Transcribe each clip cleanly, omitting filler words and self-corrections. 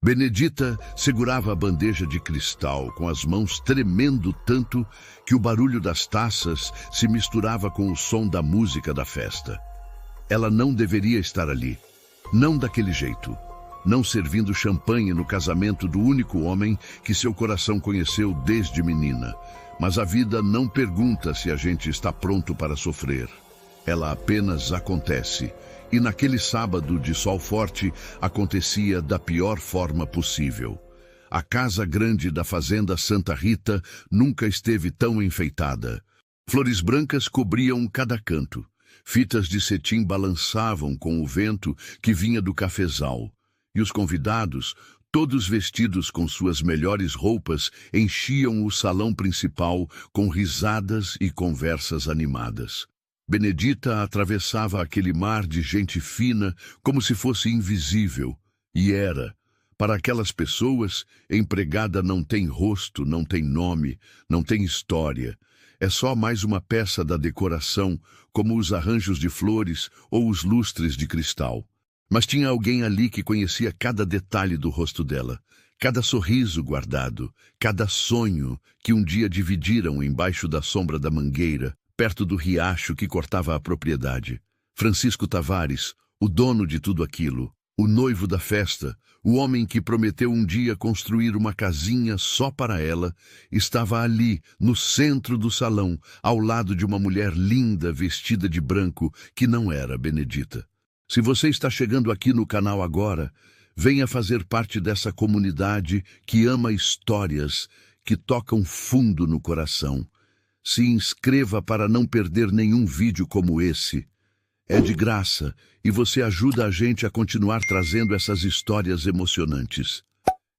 Benedita segurava a bandeja de cristal com as mãos tremendo tanto que o barulho das taças se misturava com o som da música da festa. Ela não deveria estar ali, não daquele jeito, não servindo champanhe no casamento do único homem que seu coração conheceu desde menina. Mas a vida não pergunta se a gente está pronto para sofrer. Ela apenas acontece. E naquele sábado de sol forte, acontecia da pior forma possível. A casa grande da fazenda Santa Rita nunca esteve tão enfeitada. Flores brancas cobriam cada canto. Fitas de cetim balançavam com o vento que vinha do cafezal. E os convidados, todos vestidos com suas melhores roupas, enchiam o salão principal com risadas e conversas animadas. Benedita atravessava aquele mar de gente fina como se fosse invisível. E era. Para aquelas pessoas, empregada não tem rosto, não tem nome, não tem história. É só mais uma peça da decoração, como os arranjos de flores ou os lustres de cristal. Mas tinha alguém ali que conhecia cada detalhe do rosto dela, cada sorriso guardado, cada sonho que um dia dividiram embaixo da sombra da mangueira, perto do riacho que cortava a propriedade. Francisco Tavares, o dono de tudo aquilo, o noivo da festa, o homem que prometeu um dia construir uma casinha só para ela, estava ali, no centro do salão, ao lado de uma mulher linda vestida de branco que não era Benedita. Se você está chegando aqui no canal agora, venha fazer parte dessa comunidade que ama histórias que tocam fundo no coração. Se inscreva para não perder nenhum vídeo como esse. É de graça e você ajuda a gente a continuar trazendo essas histórias emocionantes.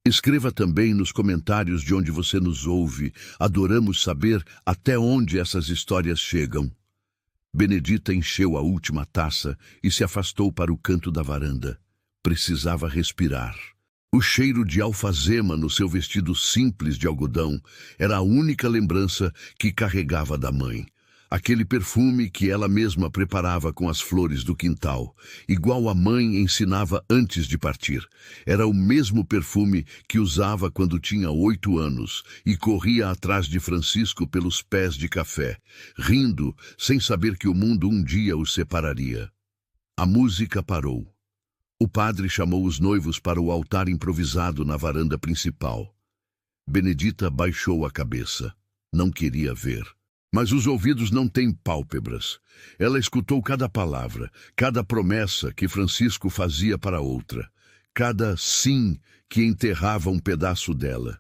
Escreva também nos comentários de onde você nos ouve. Adoramos saber até onde essas histórias chegam. Benedita encheu a última taça e se afastou para o canto da varanda. Precisava respirar. O cheiro de alfazema no seu vestido simples de algodão era a única lembrança que carregava da mãe. Aquele perfume que ela mesma preparava com as flores do quintal, igual a mãe ensinava antes de partir. Era o mesmo perfume que usava quando tinha 8 anos e corria atrás de Francisco pelos pés de café, rindo, sem saber que o mundo um dia os separaria. A música parou. O padre chamou os noivos para o altar improvisado na varanda principal. Benedita baixou a cabeça. Não queria ver. Mas os ouvidos não têm pálpebras. Ela escutou cada palavra, cada promessa que Francisco fazia para outra, cada sim que enterrava um pedaço dela.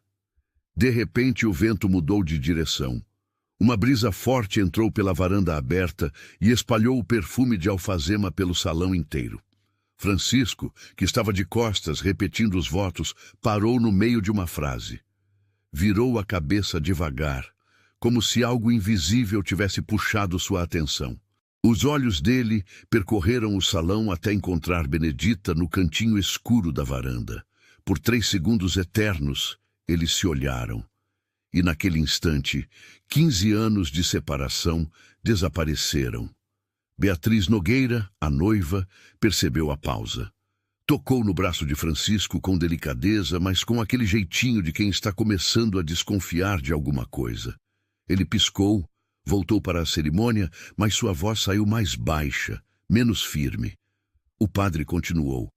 De repente o vento mudou de direção. Uma brisa forte entrou pela varanda aberta e espalhou o perfume de alfazema pelo salão inteiro. Francisco, que estava de costas repetindo os votos, parou no meio de uma frase. Virou a cabeça devagar, como se algo invisível tivesse puxado sua atenção. Os olhos dele percorreram o salão até encontrar Benedita no cantinho escuro da varanda. Por 3 segundos eternos, eles se olharam. E naquele instante, 15 anos de separação desapareceram. Beatriz Nogueira, a noiva, percebeu a pausa. Tocou no braço de Francisco com delicadeza, mas com aquele jeitinho de quem está começando a desconfiar de alguma coisa. Ele piscou, voltou para a cerimônia, mas sua voz saiu mais baixa, menos firme. O padre continuou.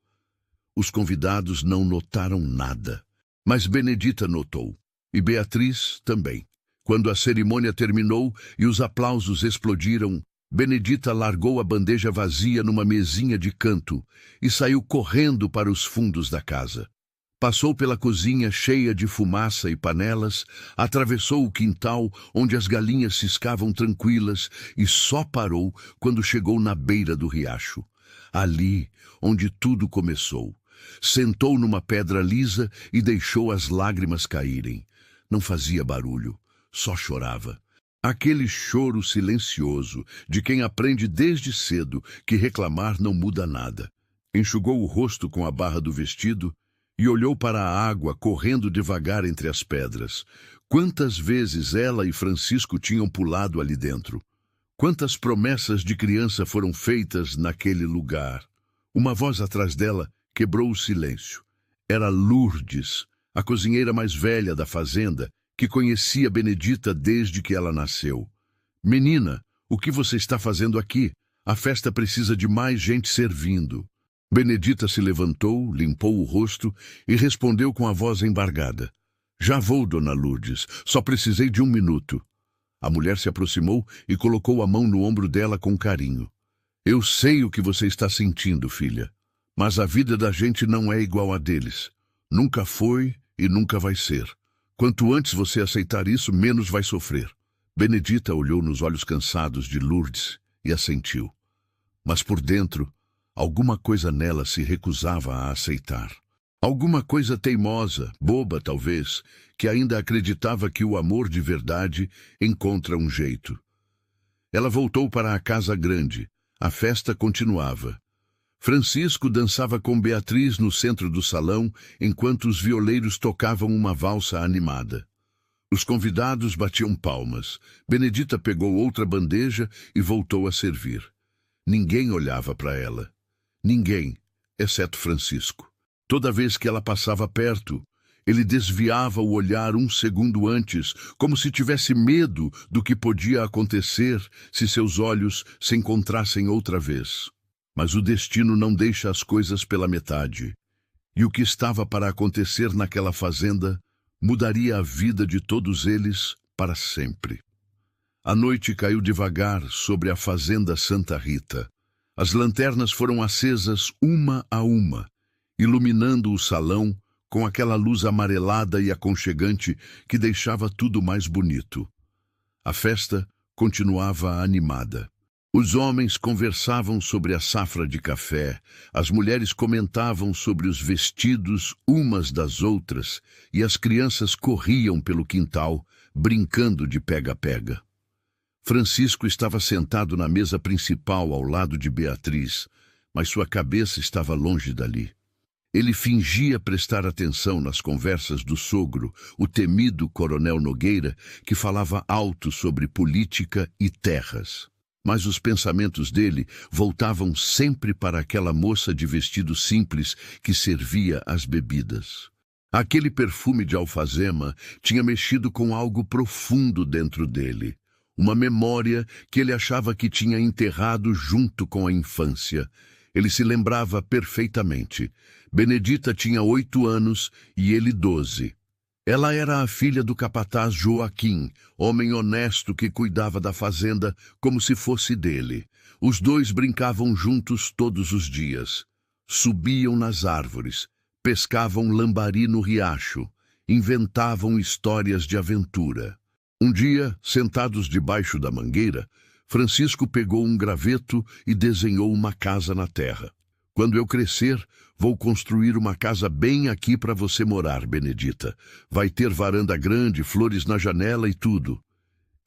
Os convidados não notaram nada, mas Benedita notou, e Beatriz também. Quando a cerimônia terminou e os aplausos explodiram, Benedita largou a bandeja vazia numa mesinha de canto e saiu correndo para os fundos da casa. Passou pela cozinha cheia de fumaça e panelas, atravessou o quintal onde as galinhas ciscavam tranquilas e só parou quando chegou na beira do riacho. Ali, onde tudo começou. Sentou numa pedra lisa e deixou as lágrimas caírem. Não fazia barulho, só chorava. Aquele choro silencioso de quem aprende desde cedo que reclamar não muda nada. Enxugou o rosto com a barra do vestido e olhou para a água correndo devagar entre as pedras. Quantas vezes ela e Francisco tinham pulado ali dentro? Quantas promessas de criança foram feitas naquele lugar? Uma voz atrás dela quebrou o silêncio. Era Lourdes, a cozinheira mais velha da fazenda, que conhecia Benedita desde que ela nasceu. Menina, o que você está fazendo aqui? A festa precisa de mais gente servindo. Benedita se levantou, limpou o rosto e respondeu com a voz embargada. Já vou, dona Lourdes, só precisei de 1 minuto. A mulher se aproximou e colocou a mão no ombro dela com carinho. Eu sei o que você está sentindo, filha, mas a vida da gente não é igual a deles. Nunca foi e nunca vai ser. Quanto antes você aceitar isso, menos vai sofrer. Benedita olhou nos olhos cansados de Lourdes e assentiu. Mas por dentro, alguma coisa nela se recusava a aceitar. Alguma coisa teimosa, boba talvez, que ainda acreditava que o amor de verdade encontra um jeito. Ela voltou para a casa grande. A festa continuava. Francisco dançava com Beatriz no centro do salão, enquanto os violeiros tocavam uma valsa animada. Os convidados batiam palmas. Benedita pegou outra bandeja e voltou a servir. Ninguém olhava para ela. Ninguém, exceto Francisco. Toda vez que ela passava perto, ele desviava o olhar 1 segundo antes, como se tivesse medo do que podia acontecer se seus olhos se encontrassem outra vez. Mas o destino não deixa as coisas pela metade. E o que estava para acontecer naquela fazenda mudaria a vida de todos eles para sempre. A noite caiu devagar sobre a fazenda Santa Rita. As lanternas foram acesas uma a uma, iluminando o salão com aquela luz amarelada e aconchegante que deixava tudo mais bonito. A festa continuava animada. Os homens conversavam sobre a safra de café, as mulheres comentavam sobre os vestidos umas das outras e as crianças corriam pelo quintal, brincando de pega-pega. Francisco estava sentado na mesa principal ao lado de Beatriz, mas sua cabeça estava longe dali. Ele fingia prestar atenção nas conversas do sogro, o temido coronel Nogueira, que falava alto sobre política e terras. Mas os pensamentos dele voltavam sempre para aquela moça de vestido simples que servia as bebidas. Aquele perfume de alfazema tinha mexido com algo profundo dentro dele, uma memória que ele achava que tinha enterrado junto com a infância. Ele se lembrava perfeitamente. Benedita tinha 8 anos e ele 12. Ela era a filha do capataz Joaquim, homem honesto que cuidava da fazenda como se fosse dele. Os dois brincavam juntos todos os dias. Subiam nas árvores, pescavam lambari no riacho, inventavam histórias de aventura. Um dia, sentados debaixo da mangueira, Francisco pegou um graveto e desenhou uma casa na terra. Quando eu crescer, vou construir uma casa bem aqui para você morar, Benedita. Vai ter varanda grande, flores na janela e tudo.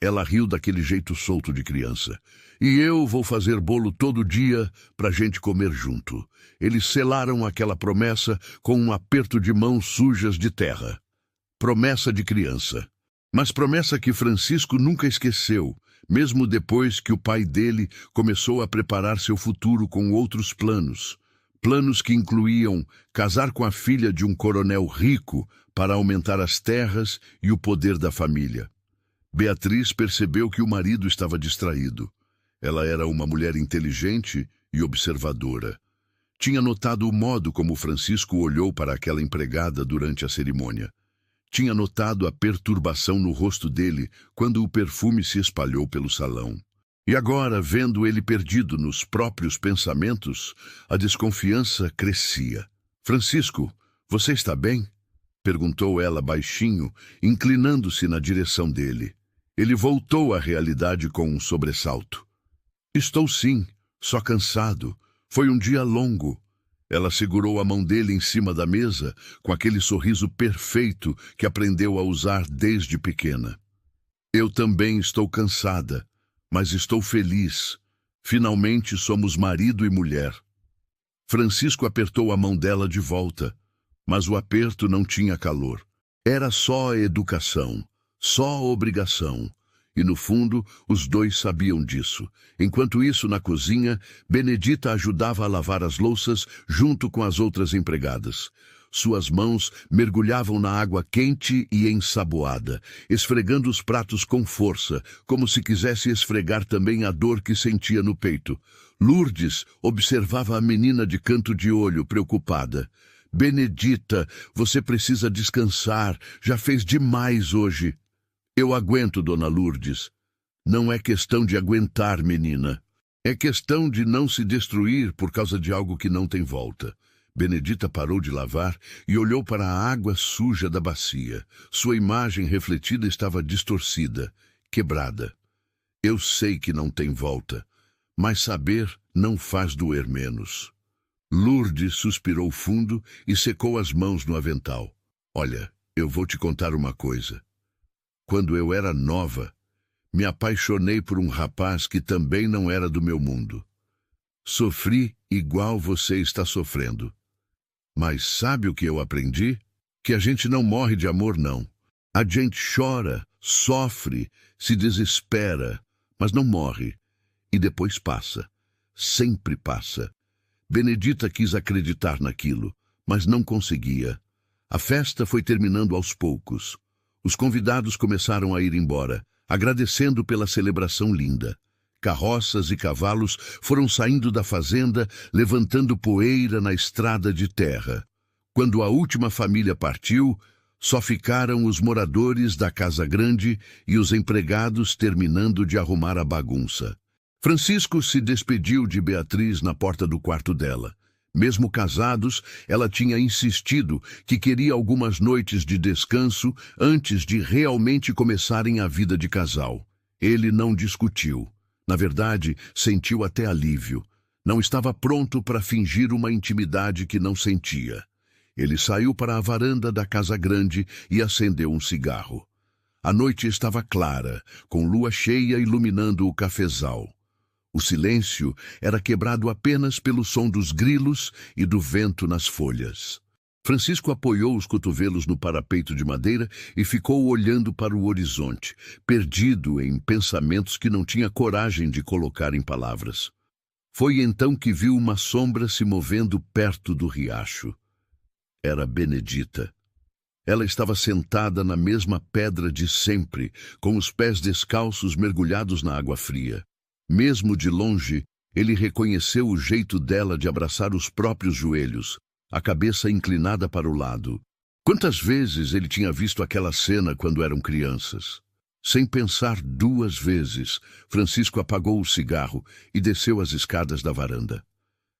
Ela riu daquele jeito solto de criança. E eu vou fazer bolo todo dia para a gente comer junto. Eles selaram aquela promessa com um aperto de mãos sujas de terra. Promessa de criança. Mas promessa que Francisco nunca esqueceu, mesmo depois que o pai dele começou a preparar seu futuro com outros planos. Planos que incluíam casar com a filha de um coronel rico para aumentar as terras e o poder da família. Beatriz percebeu que o marido estava distraído. Ela era uma mulher inteligente e observadora. Tinha notado o modo como Francisco olhou para aquela empregada durante a cerimônia. Tinha notado a perturbação no rosto dele quando o perfume se espalhou pelo salão. E agora, vendo ele perdido nos próprios pensamentos, a desconfiança crescia. "Francisco, você está bem?" perguntou ela baixinho, inclinando-se na direção dele. Ele voltou à realidade com um sobressalto. "Estou sim, só cansado. Foi um dia longo." Ela segurou a mão dele em cima da mesa, com aquele sorriso perfeito que aprendeu a usar desde pequena. "Eu também estou cansada, mas estou feliz. Finalmente somos marido e mulher." Francisco apertou a mão dela de volta, mas o aperto não tinha calor. Era só educação, só obrigação. E no fundo, os dois sabiam disso. Enquanto isso, na cozinha, Benedita ajudava a lavar as louças junto com as outras empregadas. Suas mãos mergulhavam na água quente e ensaboada, esfregando os pratos com força, como se quisesse esfregar também a dor que sentia no peito. Lourdes observava a menina de canto de olho, preocupada. Benedita, você precisa descansar, já fez demais hoje. Eu aguento, dona Lourdes. Não é questão de aguentar, menina. É questão de não se destruir por causa de algo que não tem volta. Benedita parou de lavar e olhou para a água suja da bacia. Sua imagem refletida estava distorcida, quebrada. Eu sei que não tem volta, mas saber não faz doer menos. Lourdes suspirou fundo e secou as mãos no avental. Olha, eu vou te contar uma coisa. Quando eu era nova, me apaixonei por um rapaz que também não era do meu mundo. Sofri igual você está sofrendo. Mas sabe o que eu aprendi? Que a gente não morre de amor, não. A gente chora, sofre, se desespera, mas não morre. E depois passa. Sempre passa. Benedita quis acreditar naquilo, mas não conseguia. A festa foi terminando aos poucos. Os convidados começaram a ir embora, agradecendo pela celebração linda. Carroças e cavalos foram saindo da fazenda, levantando poeira na estrada de terra. Quando a última família partiu, só ficaram os moradores da casa grande e os empregados terminando de arrumar a bagunça. Francisco se despediu de Beatriz na porta do quarto dela. Mesmo casados, ela tinha insistido que queria algumas noites de descanso antes de realmente começarem a vida de casal. Ele não discutiu. Na verdade, sentiu até alívio. Não estava pronto para fingir uma intimidade que não sentia. Ele saiu para a varanda da casa grande e acendeu um cigarro. A noite estava clara, com lua cheia iluminando o cafezal. O silêncio era quebrado apenas pelo som dos grilos e do vento nas folhas. Francisco apoiou os cotovelos no parapeito de madeira e ficou olhando para o horizonte, perdido em pensamentos que não tinha coragem de colocar em palavras. Foi então que viu uma sombra se movendo perto do riacho. Era Benedita. Ela estava sentada na mesma pedra de sempre, com os pés descalços mergulhados na água fria. Mesmo de longe, ele reconheceu o jeito dela de abraçar os próprios joelhos, a cabeça inclinada para o lado. Quantas vezes ele tinha visto aquela cena quando eram crianças? Sem pensar duas vezes, Francisco apagou o cigarro e desceu as escadas da varanda.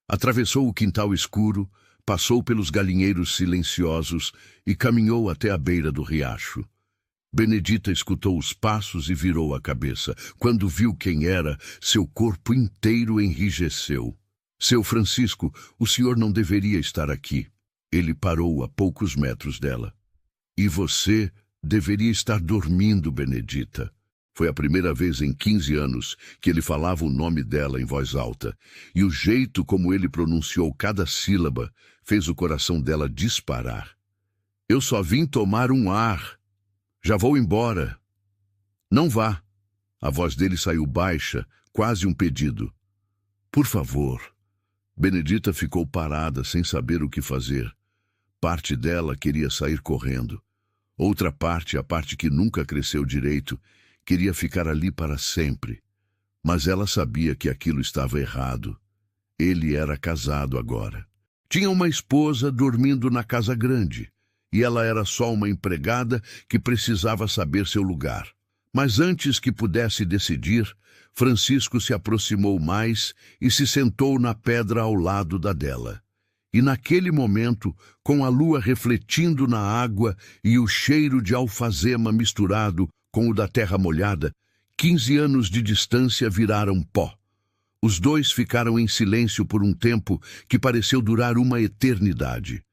Atravessou o quintal escuro, passou pelos galinheiros silenciosos e caminhou até a beira do riacho. Benedita escutou os passos e virou a cabeça. Quando viu quem era, seu corpo inteiro enrijeceu. Seu Francisco, o senhor não deveria estar aqui. Ele parou a poucos metros dela. E você deveria estar dormindo, Benedita. Foi a primeira vez em 15 anos que ele falava o nome dela em voz alta, e o jeito como ele pronunciou cada sílaba fez o coração dela disparar. Eu só vim tomar um ar. Já vou embora. Não vá. A voz dele saiu baixa, quase um pedido. Por favor. Benedita ficou parada, sem saber o que fazer. Parte dela queria sair correndo. Outra parte, a parte que nunca cresceu direito, queria ficar ali para sempre. Mas ela sabia que aquilo estava errado. Ele era casado agora. Tinha uma esposa dormindo na casa grande, e ela era só uma empregada que precisava saber seu lugar. Mas antes que pudesse decidir, Francisco se aproximou mais e se sentou na pedra ao lado da dela. E naquele momento, com a lua refletindo na água e o cheiro de alfazema misturado com o da terra molhada, 15 anos de distância viraram pó. Os dois ficaram em silêncio por um tempo que pareceu durar uma eternidade.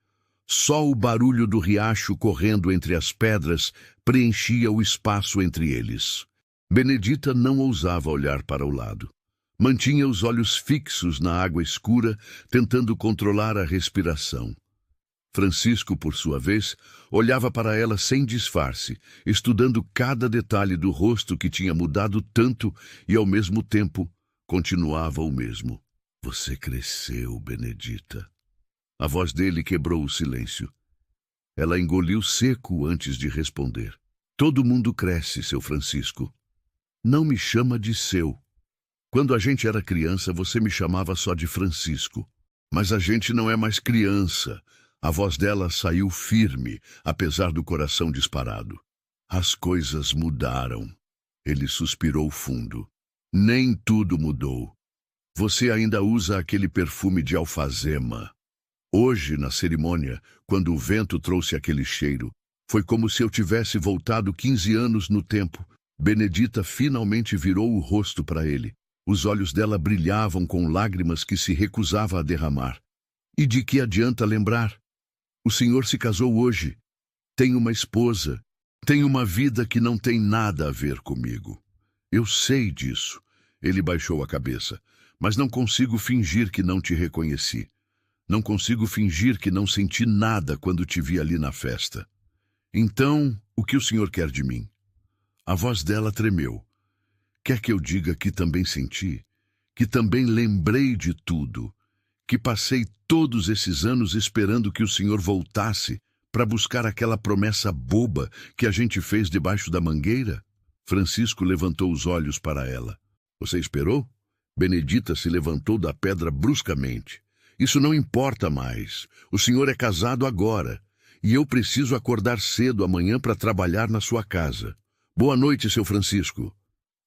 Só o barulho do riacho correndo entre as pedras preenchia o espaço entre eles. Benedita não ousava olhar para o lado. Mantinha os olhos fixos na água escura, tentando controlar a respiração. Francisco, por sua vez, olhava para ela sem disfarce, estudando cada detalhe do rosto que tinha mudado tanto e, ao mesmo tempo, continuava o mesmo. Você cresceu, Benedita. A voz dele quebrou o silêncio. Ela engoliu seco antes de responder. Todo mundo cresce, seu Francisco. Não me chama de seu. Quando a gente era criança, você me chamava só de Francisco. Mas a gente não é mais criança. A voz dela saiu firme, apesar do coração disparado. As coisas mudaram. Ele suspirou fundo. Nem tudo mudou. Você ainda usa aquele perfume de alfazema. Hoje, na cerimônia, quando o vento trouxe aquele cheiro, foi como se eu tivesse voltado 15 anos no tempo. Benedita finalmente virou o rosto para ele. Os olhos dela brilhavam com lágrimas que se recusava a derramar. E de que adianta lembrar? O senhor se casou hoje. Tem uma esposa. Tem uma vida que não tem nada a ver comigo. Eu sei disso. Ele baixou a cabeça. Mas não consigo fingir que não te reconheci. Não consigo fingir que não senti nada quando te vi ali na festa. Então, o que o senhor quer de mim? A voz dela tremeu. Quer que eu diga que também senti? Que também lembrei de tudo? Que passei todos esses anos esperando que o senhor voltasse para buscar aquela promessa boba que a gente fez debaixo da mangueira? Francisco levantou os olhos para ela. Você esperou? Benedita se levantou da pedra bruscamente. Isso não importa mais. O senhor é casado agora. E eu preciso acordar cedo amanhã para trabalhar na sua casa. Boa noite, seu Francisco.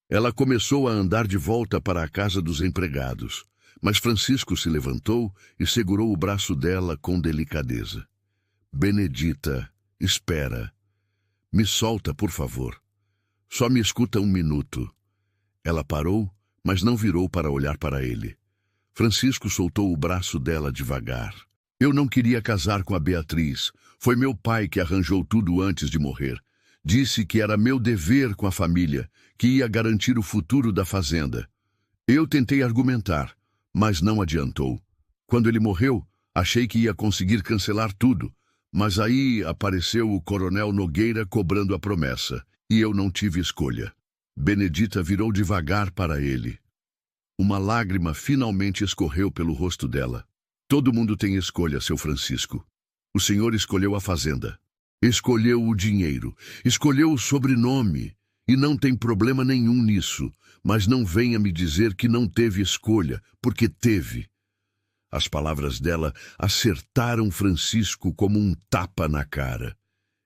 Ela começou a andar de volta para a casa dos empregados. Mas Francisco se levantou e segurou o braço dela com delicadeza. Benedita, espera. Me solta, por favor. Só me escuta um minuto. Ela parou, mas não virou para olhar para ele. Francisco soltou o braço dela devagar. Eu não queria casar com a Beatriz. Foi meu pai que arranjou tudo antes de morrer. Disse que era meu dever com a família, que ia garantir o futuro da fazenda. Eu tentei argumentar, mas não adiantou. Quando ele morreu, achei que ia conseguir cancelar tudo, mas aí apareceu o coronel Nogueira cobrando a promessa, e eu não tive escolha. Benedita virou devagar para ele. Uma lágrima finalmente escorreu pelo rosto dela. Todo mundo tem escolha, seu Francisco. O senhor escolheu a fazenda. Escolheu o dinheiro. Escolheu o sobrenome. E não tem problema nenhum nisso. Mas não venha me dizer que não teve escolha, porque teve. As palavras dela acertaram Francisco como um tapa na cara.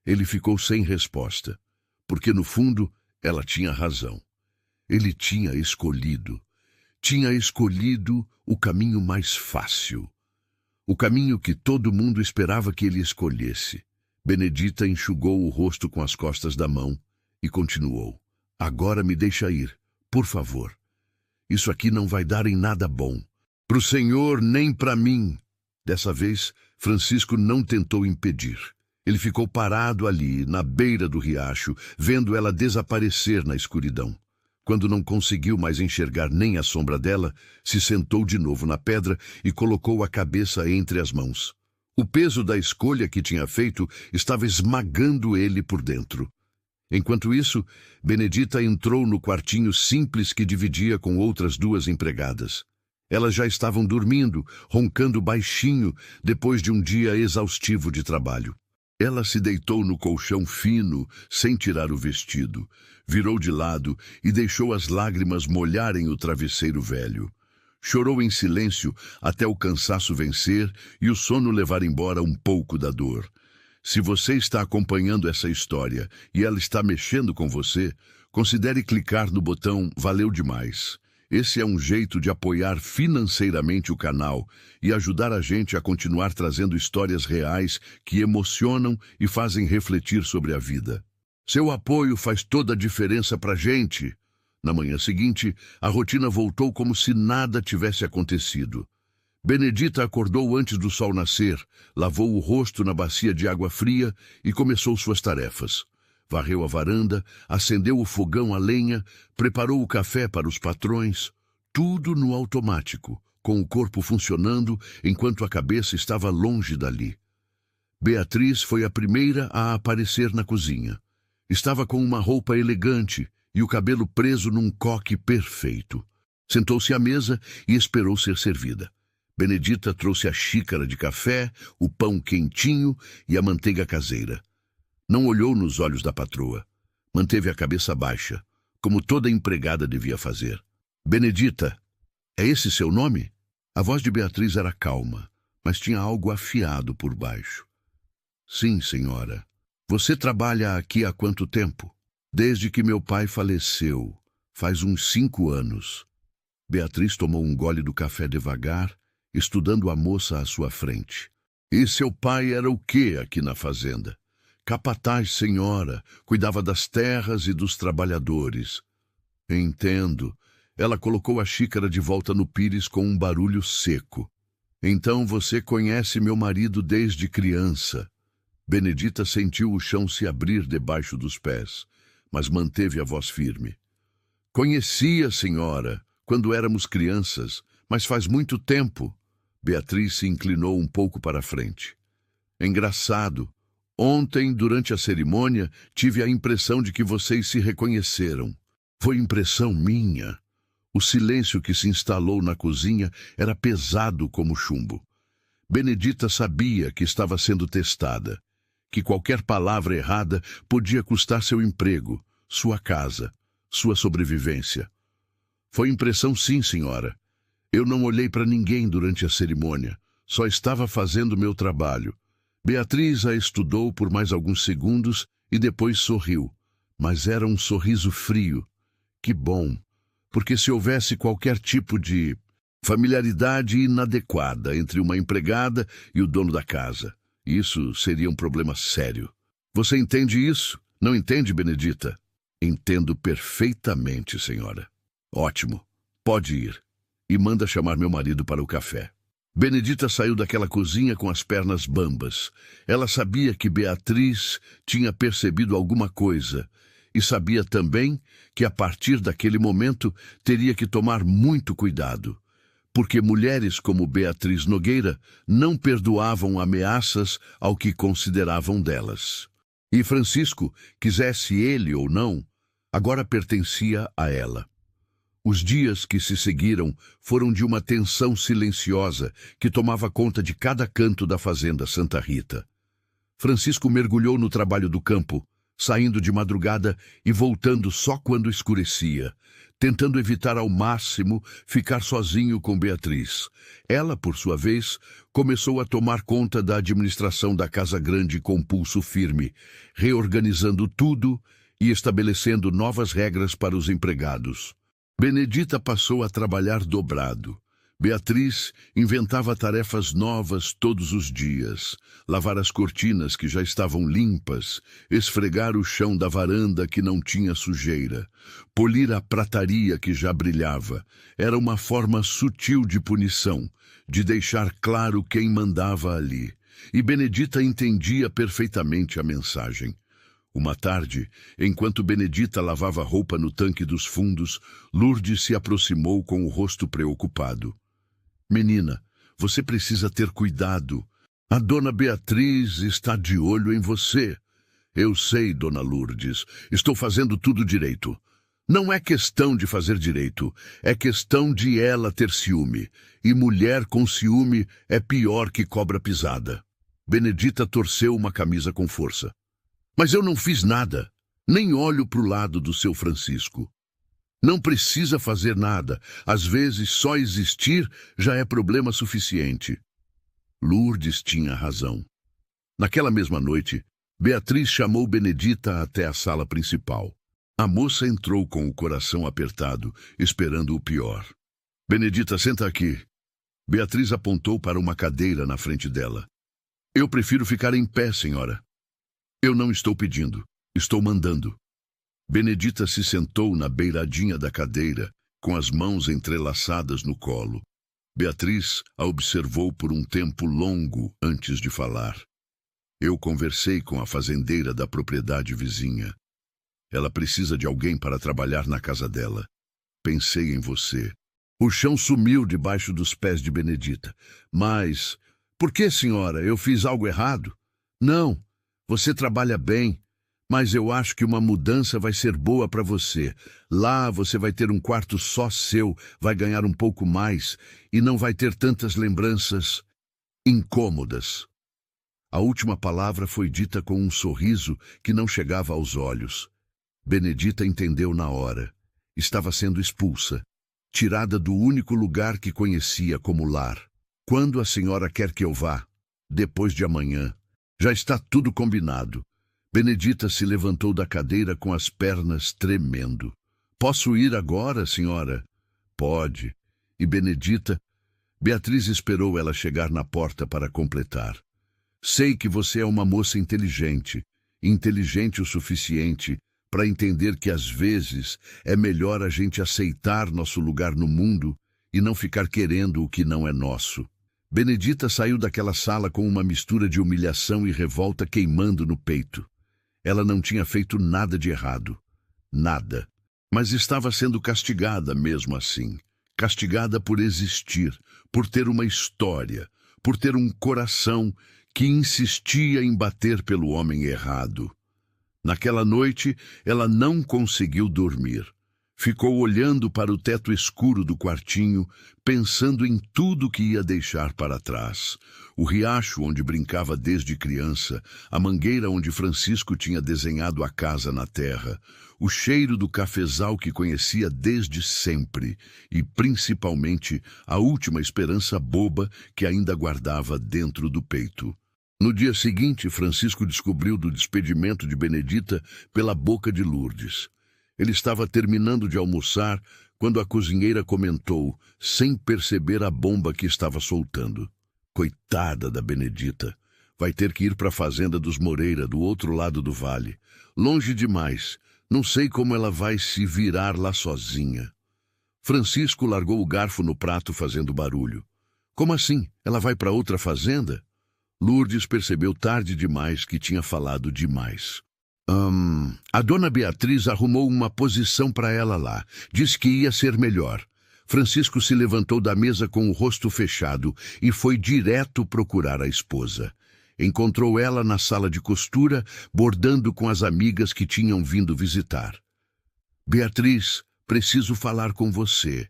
Ele ficou sem resposta, porque no fundo ela tinha razão. Ele tinha escolhido o caminho mais fácil. O caminho que todo mundo esperava que ele escolhesse. Benedita enxugou o rosto com as costas da mão e continuou. Agora me deixa ir, por favor. Isso aqui não vai dar em nada bom. Pro senhor nem para mim. Dessa vez, Francisco não tentou impedir. Ele ficou parado ali, na beira do riacho, vendo ela desaparecer na escuridão. Quando não conseguiu mais enxergar nem a sombra dela, se sentou de novo na pedra e colocou a cabeça entre as mãos. O peso da escolha que tinha feito estava esmagando ele por dentro. Enquanto isso, Benedita entrou no quartinho simples que dividia com outras duas empregadas. Elas já estavam dormindo, roncando baixinho, depois de um dia exaustivo de trabalho. Ela se deitou no colchão fino, sem tirar o vestido, virou de lado e deixou as lágrimas molharem o travesseiro velho. Chorou em silêncio até o cansaço vencer e o sono levar embora um pouco da dor. Se você está acompanhando essa história e ela está mexendo com você, considere clicar no botão Valeu Demais. Esse é um jeito de apoiar financeiramente o canal e ajudar a gente a continuar trazendo histórias reais que emocionam e fazem refletir sobre a vida. Seu apoio faz toda a diferença pra gente. Na manhã seguinte, a rotina voltou como se nada tivesse acontecido. Benedita acordou antes do sol nascer, lavou o rosto na bacia de água fria e começou suas tarefas. Varreu a varanda, acendeu o fogão a lenha, preparou o café para os patrões, tudo no automático, com o corpo funcionando enquanto a cabeça estava longe dali. Beatriz foi a primeira a aparecer na cozinha. Estava com uma roupa elegante e o cabelo preso num coque perfeito. Sentou-se à mesa e esperou ser servida. Benedita trouxe a xícara de café, o pão quentinho e a manteiga caseira. Não olhou nos olhos da patroa. Manteve a cabeça baixa, como toda empregada devia fazer. Benedita, é esse seu nome? A voz de Beatriz era calma, mas tinha algo afiado por baixo. Sim, senhora. Você trabalha aqui há quanto tempo? Desde que meu pai faleceu. Faz uns 5 anos. Beatriz tomou um gole do café devagar, estudando a moça à sua frente. E seu pai era o quê aqui na fazenda? Capataz, senhora, cuidava das terras e dos trabalhadores. Entendo. Ela colocou a xícara de volta no pires com um barulho seco. Então você conhece meu marido desde criança. Benedita sentiu o chão se abrir debaixo dos pés, mas manteve a voz firme. Conhecia, senhora, quando éramos crianças, mas faz muito tempo. Beatriz se inclinou um pouco para a frente. Engraçado. Ontem, durante a cerimônia, tive a impressão de que vocês se reconheceram. Foi impressão minha. O silêncio que se instalou na cozinha era pesado como chumbo. Benedita sabia que estava sendo testada, que qualquer palavra errada podia custar seu emprego, sua casa, sua sobrevivência. Foi impressão sim, senhora. Eu não olhei para ninguém durante a cerimônia, só estava fazendo meu trabalho. Beatriz a estudou por mais alguns segundos e depois sorriu, mas era um sorriso frio. Que bom, porque se houvesse qualquer tipo de familiaridade inadequada entre uma empregada e o dono da casa, isso seria um problema sério. Você entende isso? Não entende, Benedita? Entendo perfeitamente, senhora. Ótimo. Pode ir. E manda chamar meu marido para o café. Benedita saiu daquela cozinha com as pernas bambas. Ela sabia que Beatriz tinha percebido alguma coisa e sabia também que a partir daquele momento teria que tomar muito cuidado, porque mulheres como Beatriz Nogueira não perdoavam ameaças ao que consideravam delas. E Francisco, quisesse ele ou não, agora pertencia a ela. Os dias que se seguiram foram de uma tensão silenciosa que tomava conta de cada canto da fazenda Santa Rita. Francisco mergulhou no trabalho do campo, saindo de madrugada e voltando só quando escurecia, tentando evitar ao máximo ficar sozinho com Beatriz. Ela, por sua vez, começou a tomar conta da administração da Casa Grande com pulso firme, reorganizando tudo e estabelecendo novas regras para os empregados. Benedita passou a trabalhar dobrado. Beatriz inventava tarefas novas todos os dias. Lavar as cortinas que já estavam limpas, esfregar o chão da varanda que não tinha sujeira, polir a prataria que já brilhava. Era uma forma sutil de punição, de deixar claro quem mandava ali. E Benedita entendia perfeitamente a mensagem. Uma tarde, enquanto Benedita lavava roupa no tanque dos fundos, Lourdes se aproximou com o rosto preocupado. Menina, você precisa ter cuidado. A dona Beatriz está de olho em você. Eu sei, dona Lourdes, estou fazendo tudo direito. Não é questão de fazer direito, é questão de ela ter ciúme. E mulher com ciúme é pior que cobra pisada. Benedita torceu uma camisa com força. Mas eu não fiz nada, nem olho para o lado do seu Francisco. Não precisa fazer nada, às vezes só existir já é problema suficiente. Lourdes tinha razão. Naquela mesma noite, Beatriz chamou Benedita até a sala principal. A moça entrou com o coração apertado, esperando o pior. Benedita, senta aqui. Beatriz apontou para uma cadeira na frente dela. Eu prefiro ficar em pé, senhora. Eu não estou pedindo, estou mandando. Benedita se sentou na beiradinha da cadeira, com as mãos entrelaçadas no colo. Beatriz a observou por um tempo longo antes de falar. Eu conversei com a fazendeira da propriedade vizinha. Ela precisa de alguém para trabalhar na casa dela. Pensei em você. O chão sumiu debaixo dos pés de Benedita. Mas, por que, senhora, eu fiz algo errado? Não. Você trabalha bem, Mas eu acho que uma mudança vai ser boa para você. Lá você vai ter um quarto só seu, vai ganhar um pouco mais e não vai ter tantas lembranças incômodas. A última palavra foi dita com um sorriso que não chegava aos olhos. Benedita entendeu na hora. Estava sendo expulsa, tirada do único lugar que conhecia como lar. Quando a senhora quer que eu vá? Depois de amanhã. Já está tudo combinado. Benedita se levantou da cadeira com as pernas tremendo. Posso ir agora, senhora? Pode. E Benedita? Beatriz esperou ela chegar na porta para completar. Sei que você é uma moça inteligente, inteligente o suficiente para entender que às vezes é melhor a gente aceitar nosso lugar no mundo e não ficar querendo o que não é nosso. Benedita saiu daquela sala com uma mistura de humilhação e revolta queimando no peito. Ela não tinha feito nada de errado. Nada. Mas estava sendo castigada mesmo assim. Castigada por existir, por ter uma história, por ter um coração que insistia em bater pelo homem errado. Naquela noite, ela não conseguiu dormir. Ficou olhando para o teto escuro do quartinho, pensando em tudo que ia deixar para trás. O riacho onde brincava desde criança, a mangueira onde Francisco tinha desenhado a casa na terra, o cheiro do cafezal que conhecia desde sempre e, principalmente, a última esperança boba que ainda guardava dentro do peito. No dia seguinte, Francisco descobriu do despedimento de Benedita pela boca de Lourdes. Ele estava terminando de almoçar quando a cozinheira comentou, sem perceber a bomba que estava soltando. Coitada da Benedita. Vai ter que ir para a fazenda dos Moreira, do outro lado do vale. Longe demais. Não sei como ela vai se virar lá sozinha. Francisco largou o garfo no prato fazendo barulho. Como assim? Ela vai para outra fazenda? Lourdes percebeu tarde demais que tinha falado demais. A dona Beatriz arrumou uma posição para ela lá. Disse que ia ser melhor. Francisco se levantou da mesa com o rosto fechado e foi direto procurar a esposa. Encontrou ela na sala de costura, bordando com as amigas que tinham vindo visitar. Beatriz, preciso falar com você.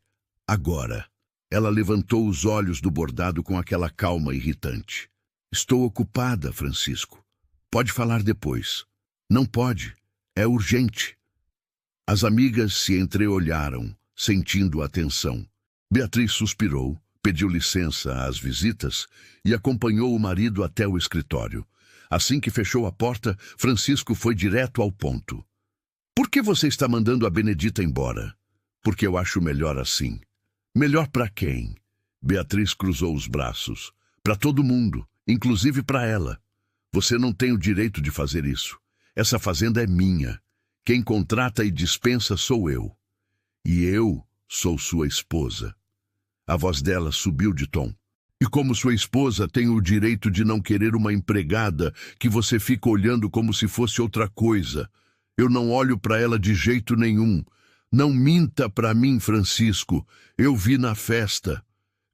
Agora. Ela levantou os olhos do bordado com aquela calma irritante. Estou ocupada, Francisco. Pode falar depois. Não pode. É urgente. As amigas se entreolharam, sentindo a tensão. Beatriz suspirou, pediu licença às visitas e acompanhou o marido até o escritório. Assim que fechou a porta, Francisco foi direto ao ponto. Por que você está mandando a Benedita embora? Porque eu acho melhor assim. Melhor para quem? Beatriz cruzou os braços. Para todo mundo, inclusive para ela. Você não tem o direito de fazer isso. Essa fazenda é minha. Quem contrata e dispensa sou eu. E eu sou sua esposa. A voz dela subiu de tom. E como sua esposa, tenho o direito de não querer uma empregada que você fica olhando como se fosse outra coisa. Eu não olho para ela de jeito nenhum. Não minta para mim, Francisco. Eu vi na festa.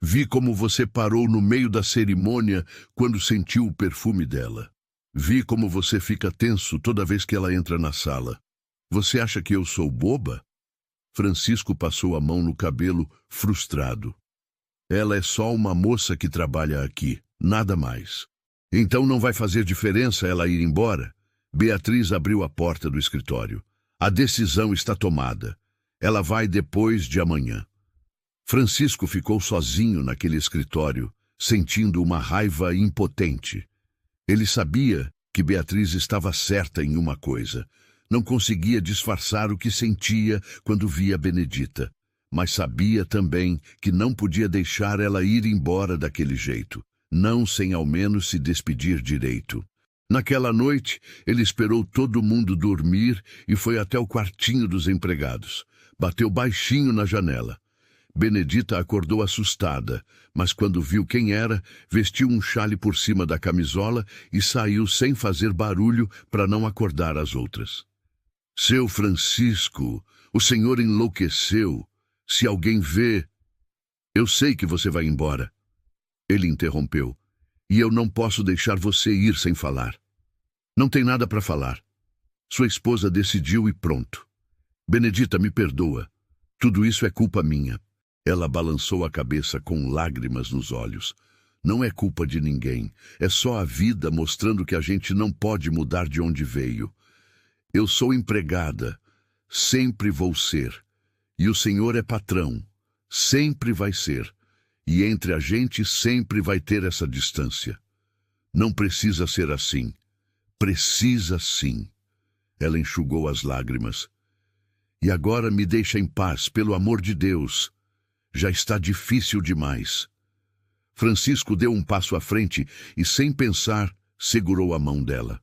Vi como você parou no meio da cerimônia quando sentiu o perfume dela. Vi como você fica tenso toda vez que ela entra na sala. Você acha que eu sou boba? Francisco passou a mão no cabelo, frustrado. Ela é só uma moça que trabalha aqui, nada mais. Então não vai fazer diferença ela ir embora? Beatriz abriu a porta do escritório. A decisão está tomada. Ela vai depois de amanhã. Francisco ficou sozinho naquele escritório, sentindo uma raiva impotente. Ele sabia que Beatriz estava certa em uma coisa. Não conseguia disfarçar o que sentia quando via Benedita, mas sabia também que não podia deixar ela ir embora daquele jeito, não sem ao menos se despedir direito. Naquela noite, ele esperou todo mundo dormir e foi até o quartinho dos empregados. Bateu baixinho na janela. Benedita acordou assustada, mas quando viu quem era, vestiu um xale por cima da camisola e saiu sem fazer barulho para não acordar as outras. Seu Francisco, o senhor enlouqueceu. Se alguém vê... Eu sei que você vai embora. Ele interrompeu. E eu não posso deixar você ir sem falar. Não tem nada para falar. Sua esposa decidiu e pronto. Benedita, me perdoa. Tudo isso é culpa minha. Ela balançou a cabeça com lágrimas nos olhos. Não é culpa de ninguém. É só a vida mostrando que a gente não pode mudar de onde veio. Eu sou empregada. Sempre vou ser. E o Senhor é patrão. Sempre vai ser. E entre a gente sempre vai ter essa distância. Não precisa ser assim. Precisa sim. Ela enxugou as lágrimas. E agora me deixa em paz, pelo amor de Deus. Já está difícil demais. Francisco deu um passo à frente e, sem pensar, segurou a mão dela.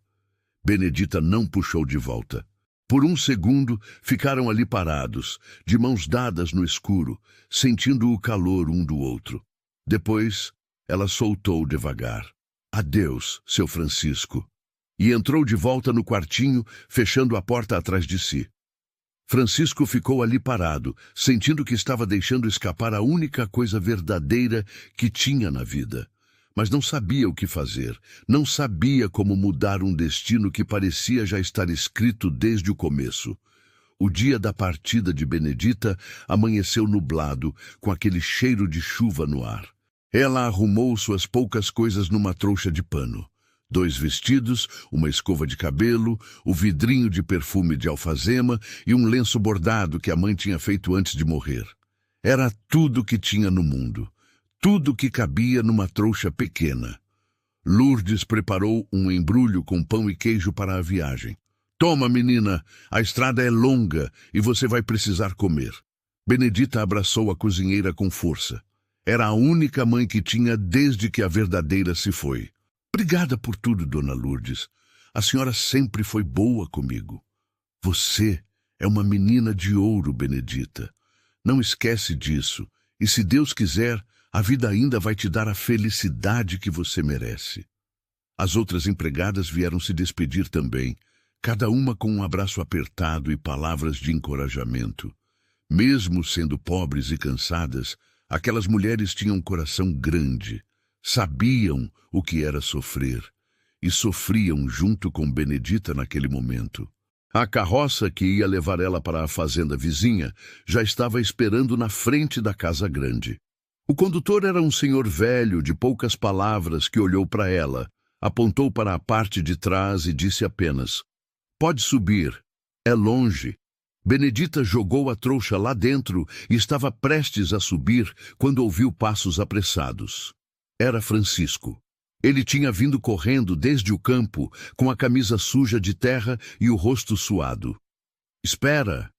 Benedita não puxou de volta. Por um segundo, ficaram ali parados, de mãos dadas no escuro, sentindo o calor um do outro. Depois, ela soltou devagar. Adeus, seu Francisco. E entrou de volta no quartinho, fechando a porta atrás de si. Francisco ficou ali parado, sentindo que estava deixando escapar a única coisa verdadeira que tinha na vida. Mas não sabia o que fazer, não sabia como mudar um destino que parecia já estar escrito desde o começo. O dia da partida de Benedita amanheceu nublado, com aquele cheiro de chuva no ar. Ela arrumou suas poucas coisas numa trouxa de pano. 2 vestidos, uma escova de cabelo, o vidrinho de perfume de alfazema e um lenço bordado que a mãe tinha feito antes de morrer. Era tudo que tinha no mundo. Tudo que cabia numa trouxa pequena. Lourdes preparou um embrulho com pão e queijo para a viagem. Toma, menina, a estrada é longa e você vai precisar comer. Benedita abraçou a cozinheira com força. Era a única mãe que tinha desde que a verdadeira se foi. Obrigada por tudo, dona Lourdes. A senhora sempre foi boa comigo. Você é uma menina de ouro, Benedita. Não esquece disso. E se Deus quiser, a vida ainda vai te dar a felicidade que você merece. As outras empregadas vieram se despedir também, cada uma com um abraço apertado e palavras de encorajamento. Mesmo sendo pobres e cansadas, aquelas mulheres tinham um coração grande. Sabiam o que era sofrer e sofriam junto com Benedita naquele momento. A carroça que ia levar ela para a fazenda vizinha já estava esperando na frente da casa grande. O condutor era um senhor velho de poucas palavras que olhou para ela, apontou para a parte de trás e disse apenas: "Pode subir, é longe." Benedita jogou a trouxa lá dentro e estava prestes a subir quando ouviu passos apressados. Era Francisco. Ele tinha vindo correndo desde o campo, com a camisa suja de terra e o rosto suado. "Espera!"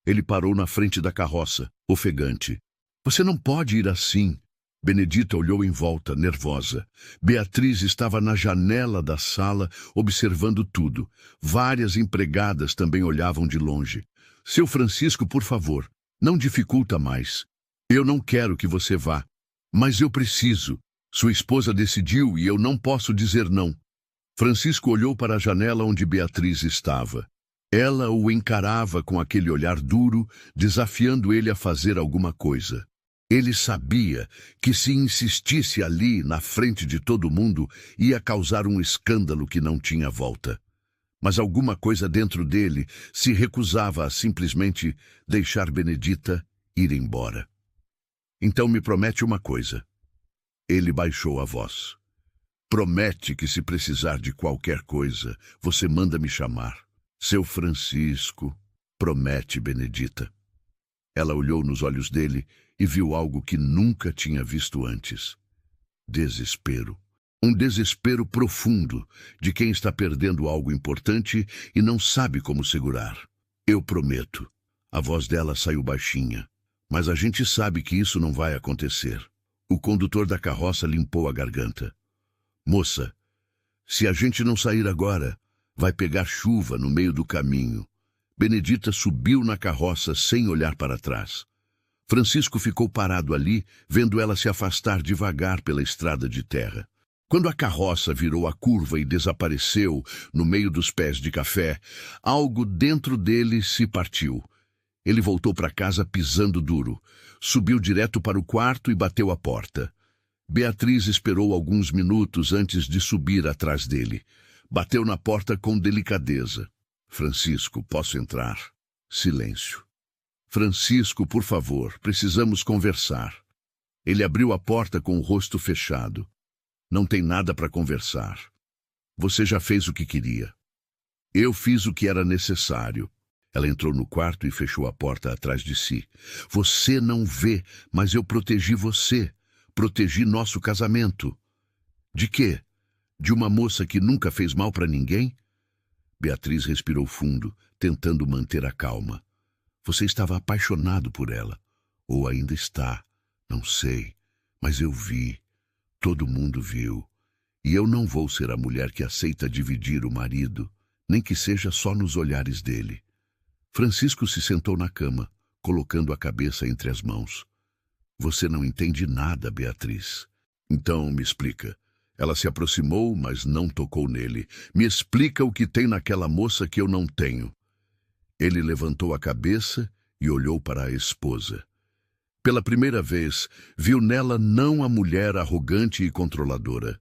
Ele parou na frente da carroça, ofegante. "Você não pode ir assim." Benedita olhou em volta, nervosa. Beatriz estava na janela da sala, observando tudo. Várias empregadas também olhavam de longe. "Seu Francisco, por favor, não dificulta mais. Eu não quero que você vá, mas eu preciso. Sua esposa decidiu e eu não posso dizer não." Francisco olhou para a janela onde Beatriz estava. Ela o encarava com aquele olhar duro, desafiando ele a fazer alguma coisa. Ele sabia que se insistisse ali, na frente de todo mundo, ia causar um escândalo que não tinha volta. Mas alguma coisa dentro dele se recusava a simplesmente deixar Benedita ir embora. "Então me promete uma coisa." Ele baixou a voz. "Promete que se precisar de qualquer coisa, você manda me chamar." "Seu Francisco." "Promete, Benedita." Ela olhou nos olhos dele e viu algo que nunca tinha visto antes. Desespero. Um desespero profundo de quem está perdendo algo importante e não sabe como segurar. "Eu prometo." A voz dela saiu baixinha. "Mas a gente sabe que isso não vai acontecer." O condutor da carroça limpou a garganta. "Moça, se a gente não sair agora, vai pegar chuva no meio do caminho." Benedita subiu na carroça sem olhar para trás. Francisco ficou parado ali, vendo ela se afastar devagar pela estrada de terra. Quando a carroça virou a curva e desapareceu no meio dos pés de café, algo dentro dele se partiu. Ele voltou para casa pisando duro. Subiu direto para o quarto e bateu a porta. Beatriz esperou alguns minutos antes de subir atrás dele. Bateu na porta com delicadeza. Francisco, posso entrar? Silêncio. Francisco, por favor, precisamos conversar. Ele abriu a porta com o rosto fechado. Não tem nada para conversar. Você já fez o que queria. Eu fiz o que era necessário. Ela entrou no quarto e fechou a porta atrás de si. Você não vê, mas eu protegi você. Protegi nosso casamento. De quê? De uma moça que nunca fez mal para ninguém? Beatriz respirou fundo, tentando manter a calma. Você estava apaixonado por ela. Ou ainda está. Não sei. Mas eu vi. Todo mundo viu. E eu não vou ser a mulher que aceita dividir o marido, nem que seja só nos olhares dele. Francisco se sentou na cama, colocando a cabeça entre as mãos. Você não entende nada, Beatriz. Então, me explica. Ela se aproximou, mas não tocou nele. Me explica o que tem naquela moça que eu não tenho. Ele levantou a cabeça e olhou para a esposa. Pela primeira vez, viu nela não a mulher arrogante e controladora,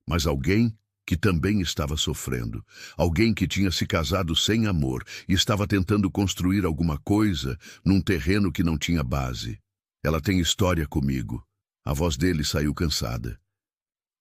mas alguém que também estava sofrendo. Alguém que tinha se casado sem amor e estava tentando construir alguma coisa num terreno que não tinha base. Ela tem história comigo. A voz dele saiu cansada.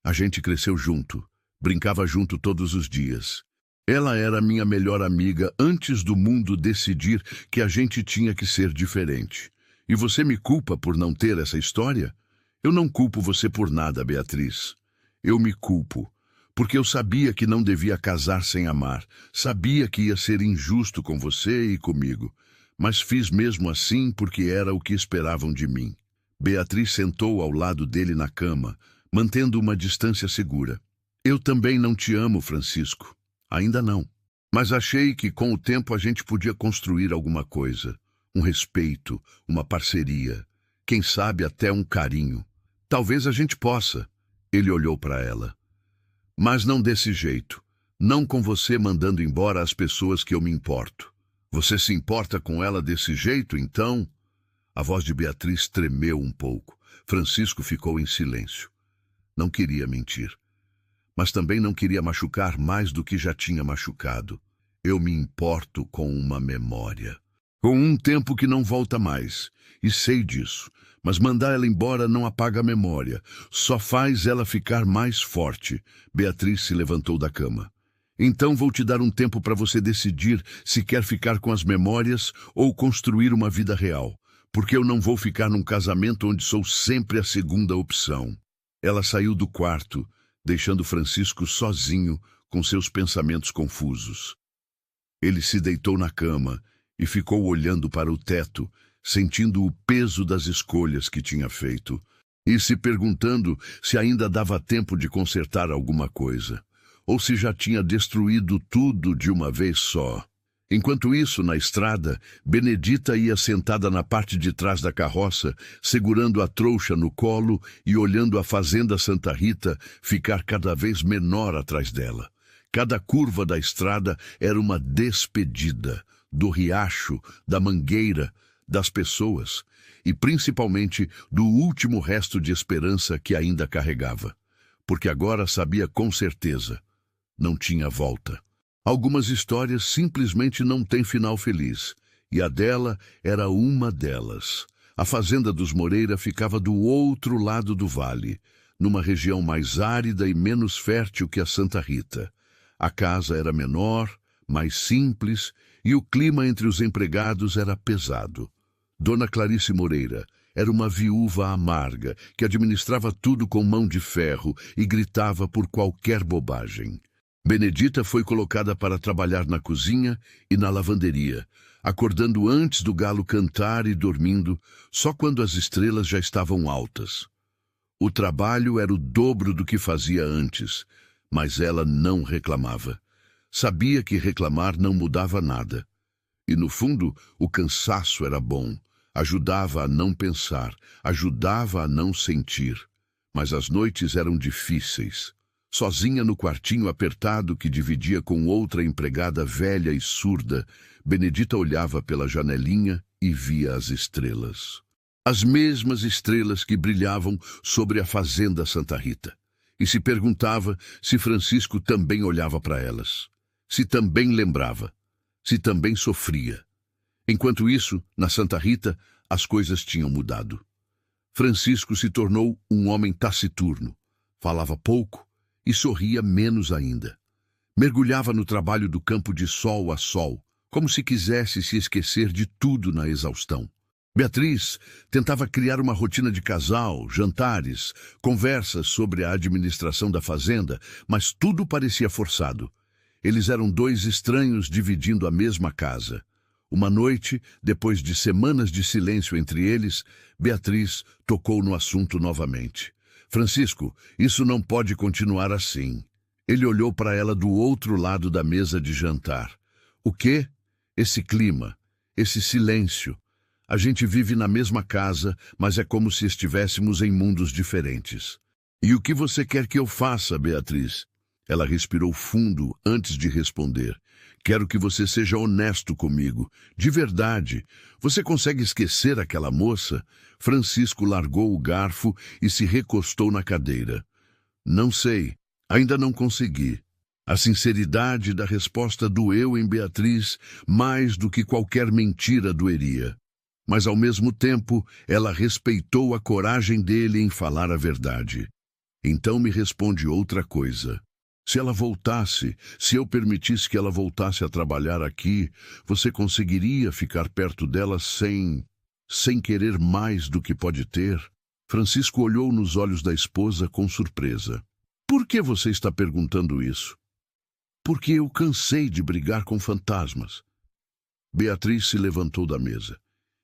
A gente cresceu junto, brincava junto todos os dias. Ela era minha melhor amiga antes do mundo decidir que a gente tinha que ser diferente. E você me culpa por não ter essa história? Eu não culpo você por nada, Beatriz. Eu me culpo, porque eu sabia que não devia casar sem amar. Sabia que ia ser injusto com você e comigo. Mas fiz mesmo assim porque era o que esperavam de mim. Beatriz sentou ao lado dele na cama, mantendo uma distância segura. Eu também não te amo, Francisco. Ainda não. Mas achei que com o tempo a gente podia construir alguma coisa. Um respeito, uma parceria. Quem sabe até um carinho. Talvez a gente possa. Ele olhou para ela. Mas não desse jeito. Não com você mandando embora as pessoas que eu me importo. Você se importa com ela desse jeito, então? A voz de Beatriz tremeu um pouco. Francisco ficou em silêncio. Não queria mentir. Mas também não queria machucar mais do que já tinha machucado. Eu me importo com uma memória. Com um tempo que não volta mais. E sei disso. Mas mandar ela embora não apaga a memória. Só faz ela ficar mais forte. Beatriz se levantou da cama. Então vou te dar um tempo para você decidir se quer ficar com as memórias ou construir uma vida real. Porque eu não vou ficar num casamento onde sou sempre a segunda opção. Ela saiu do quarto, deixando Francisco sozinho com seus pensamentos confusos. Ele se deitou na cama e ficou olhando para o teto, sentindo o peso das escolhas que tinha feito e se perguntando se ainda dava tempo de consertar alguma coisa, ou se já tinha destruído tudo de uma vez só. Enquanto isso, na estrada, Benedita ia sentada na parte de trás da carroça, segurando a trouxa no colo e olhando a fazenda Santa Rita ficar cada vez menor atrás dela. Cada curva da estrada era uma despedida do riacho, da mangueira, das pessoas e principalmente do último resto de esperança que ainda carregava. Porque agora sabia com certeza, não tinha volta. Algumas histórias simplesmente não têm final feliz, e a dela era uma delas. A fazenda dos Moreira ficava do outro lado do vale, numa região mais árida e menos fértil que a Santa Rita. A casa era menor, mais simples, e o clima entre os empregados era pesado. Dona Clarice Moreira era uma viúva amarga que administrava tudo com mão de ferro e gritava por qualquer bobagem. Benedita foi colocada para trabalhar na cozinha e na lavanderia, acordando antes do galo cantar e dormindo só quando as estrelas já estavam altas. O trabalho era o dobro do que fazia antes, mas ela não reclamava. Sabia que reclamar não mudava nada. E no fundo, o cansaço era bom. Ajudava a não pensar, ajudava a não sentir. Mas as noites eram difíceis. Sozinha no quartinho apertado que dividia com outra empregada velha e surda, Benedita olhava pela janelinha e via as estrelas. As mesmas estrelas que brilhavam sobre a fazenda Santa Rita. E se perguntava se Francisco também olhava para elas. Se também lembrava. se também sofria. Enquanto isso, na Santa Rita, as coisas tinham mudado. Francisco se tornou um homem taciturno, falava pouco e sorria menos ainda. Mergulhava no trabalho do campo de sol a sol, como se quisesse se esquecer de tudo na exaustão. Beatriz tentava criar uma rotina de casal, jantares, conversas sobre a administração da fazenda, mas tudo parecia forçado. Eles eram dois estranhos dividindo a mesma casa. Uma noite, depois de semanas de silêncio entre eles, Beatriz tocou no assunto novamente. Francisco, isso não pode continuar assim. Ele olhou para ela do outro lado da mesa de jantar. O quê? Esse clima, esse silêncio. A gente vive na mesma casa, mas é como se estivéssemos em mundos diferentes. E o que você quer que eu faça, Beatriz? Ela respirou fundo antes de responder. Quero que você seja honesto comigo. De verdade. Você consegue esquecer aquela moça? Francisco largou o garfo e se recostou na cadeira. Não sei. Ainda não consegui. A sinceridade da resposta doeu em Beatriz mais do que qualquer mentira doeria. Mas, ao mesmo tempo, ela respeitou a coragem dele em falar a verdade. Então me responde outra coisa. Se ela voltasse, se eu permitisse que ela voltasse a trabalhar aqui, você conseguiria ficar perto dela sem querer mais do que pode ter? Francisco olhou nos olhos da esposa com surpresa. Por que você está perguntando isso? Porque eu cansei de brigar com fantasmas. Beatriz se levantou da mesa.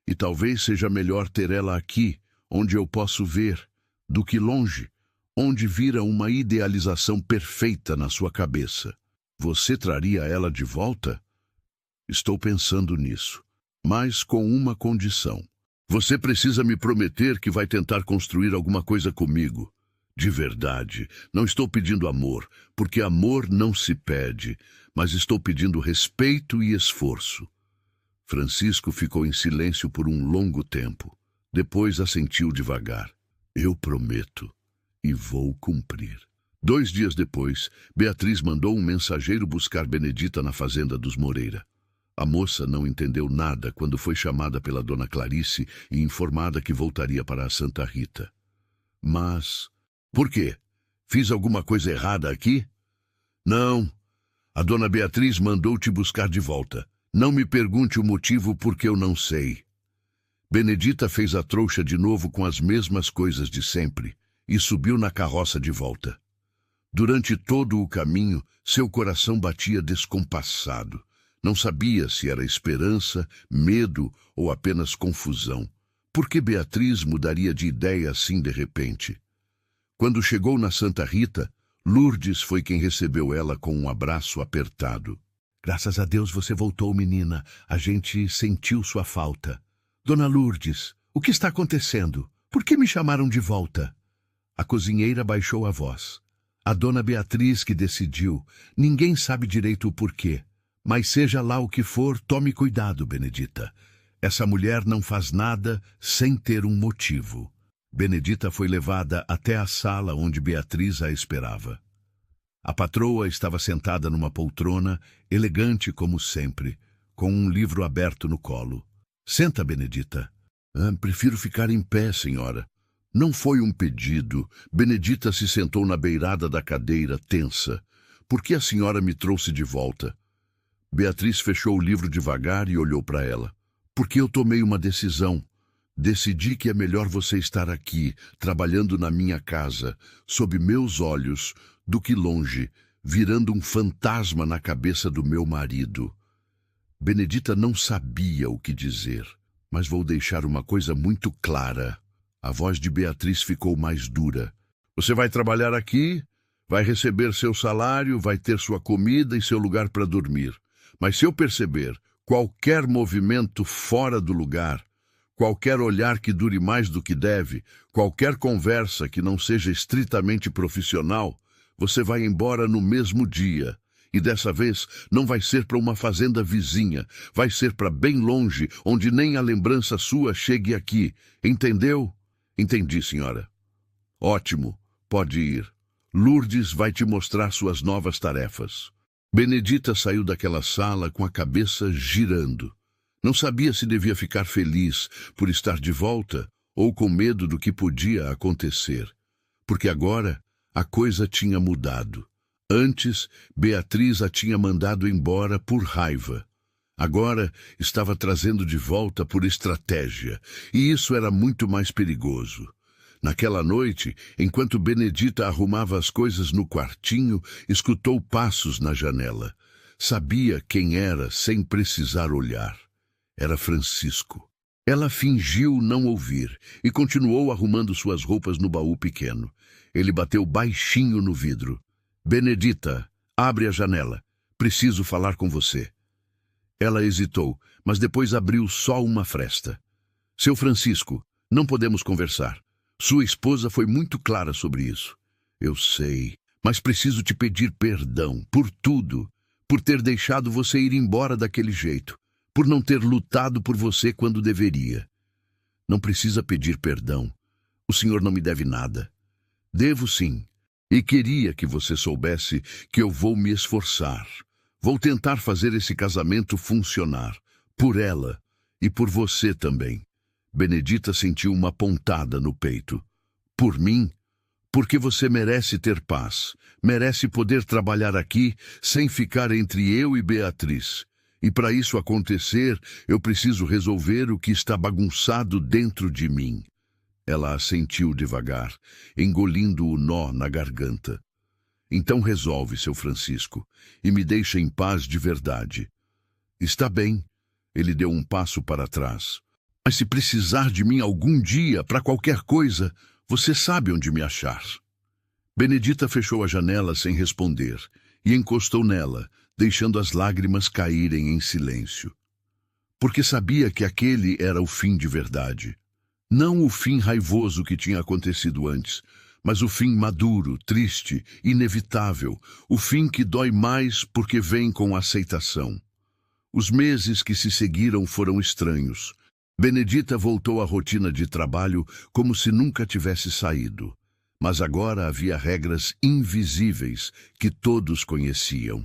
E talvez seja melhor ter ela aqui, onde eu posso ver, do que longe, onde vira uma idealização perfeita na sua cabeça. Você traria ela de volta? Estou pensando nisso, mas com uma condição. Você precisa me prometer que vai tentar construir alguma coisa comigo. De verdade, não estou pedindo amor, porque amor não se pede, mas estou pedindo respeito e esforço. Francisco ficou em silêncio por um longo tempo. Depois assentiu devagar. Eu prometo e vou cumprir. 2 dias depois, Beatriz mandou um mensageiro buscar Benedita na fazenda dos Moreira. A moça não entendeu nada quando foi chamada pela dona Clarice e informada que voltaria para a Santa Rita. Mas... por quê? Fiz alguma coisa errada aqui? Não. A dona Beatriz mandou te buscar de volta. Não me pergunte o motivo porque eu não sei. Benedita fez a trouxa de novo com as mesmas coisas de sempre e subiu na carroça de volta. Durante todo o caminho, seu coração batia descompassado. Não sabia se era esperança, medo ou apenas confusão. Por que Beatriz mudaria de ideia assim de repente? Quando chegou na Santa Rita, Lourdes foi quem recebeu ela com um abraço apertado. Graças a Deus você voltou, menina. A gente sentiu sua falta. Dona Lourdes, o que está acontecendo? Por que me chamaram de volta? A cozinheira baixou a voz. A dona Beatriz que decidiu. Ninguém sabe direito o porquê. Mas seja lá o que for, tome cuidado, Benedita. Essa mulher não faz nada sem ter um motivo. Benedita foi levada até a sala onde Beatriz a esperava. A patroa estava sentada numa poltrona, elegante como sempre, com um livro aberto no colo. Senta, Benedita. Prefiro ficar em pé, senhora. Não foi um pedido. Benedita se sentou na beirada da cadeira, tensa. Por que a senhora me trouxe de volta? Beatriz fechou o livro devagar e olhou para ela. Porque eu tomei uma decisão. Decidi que é melhor você estar aqui, trabalhando na minha casa, sob meus olhos, do que longe, virando um fantasma na cabeça do meu marido. Benedita não sabia o que dizer, mas vou deixar uma coisa muito clara. A voz de Beatriz ficou mais dura. Você vai trabalhar aqui, vai receber seu salário, vai ter sua comida e seu lugar para dormir. Mas se eu perceber qualquer movimento fora do lugar, qualquer olhar que dure mais do que deve, qualquer conversa que não seja estritamente profissional, você vai embora no mesmo dia. E dessa vez não vai ser para uma fazenda vizinha, vai ser para bem longe, onde nem a lembrança sua chegue aqui. Entendeu? Entendi, senhora. Ótimo, pode ir. Lourdes vai te mostrar suas novas tarefas. Benedita saiu daquela sala com a cabeça girando. Não sabia se devia ficar feliz por estar de volta ou com medo do que podia acontecer. Porque agora a coisa tinha mudado. Antes, Beatriz a tinha mandado embora por raiva. Agora estava trazendo de volta por estratégia, e isso era muito mais perigoso. Naquela noite, enquanto Benedita arrumava as coisas no quartinho, escutou passos na janela. Sabia quem era sem precisar olhar. Era Francisco. Ela fingiu não ouvir e continuou arrumando suas roupas no baú pequeno. Ele bateu baixinho no vidro. Benedita, abre a janela. Preciso falar com você. Ela hesitou, mas depois abriu só uma fresta. Seu Francisco, não podemos conversar. Sua esposa foi muito clara sobre isso. Eu sei, mas preciso te pedir perdão por tudo. Por ter deixado você ir embora daquele jeito. Por não ter lutado por você quando deveria. Não precisa pedir perdão. O senhor não me deve nada. Devo sim. E queria que você soubesse que eu vou me esforçar. Vou tentar fazer esse casamento funcionar. Por ela e por você também. Benedita sentiu uma pontada no peito. Por mim? Porque você merece ter paz. Merece poder trabalhar aqui sem ficar entre eu e Beatriz. E para isso acontecer, eu preciso resolver o que está bagunçado dentro de mim. Ela assentiu devagar, engolindo o nó na garganta. Então resolve, seu Francisco, e me deixa em paz de verdade. Está bem. Ele deu um passo para trás. Mas se precisar de mim algum dia, para qualquer coisa, você sabe onde me achar. Benedita fechou a janela sem responder e encostou nela, deixando as lágrimas caírem em silêncio. Porque sabia que aquele era o fim de verdade. Não o fim raivoso que tinha acontecido antes, mas o fim maduro, triste, inevitável, o fim que dói mais porque vem com aceitação. Os meses que se seguiram foram estranhos. Benedita voltou à rotina de trabalho como se nunca tivesse saído. Mas agora havia regras invisíveis que todos conheciam.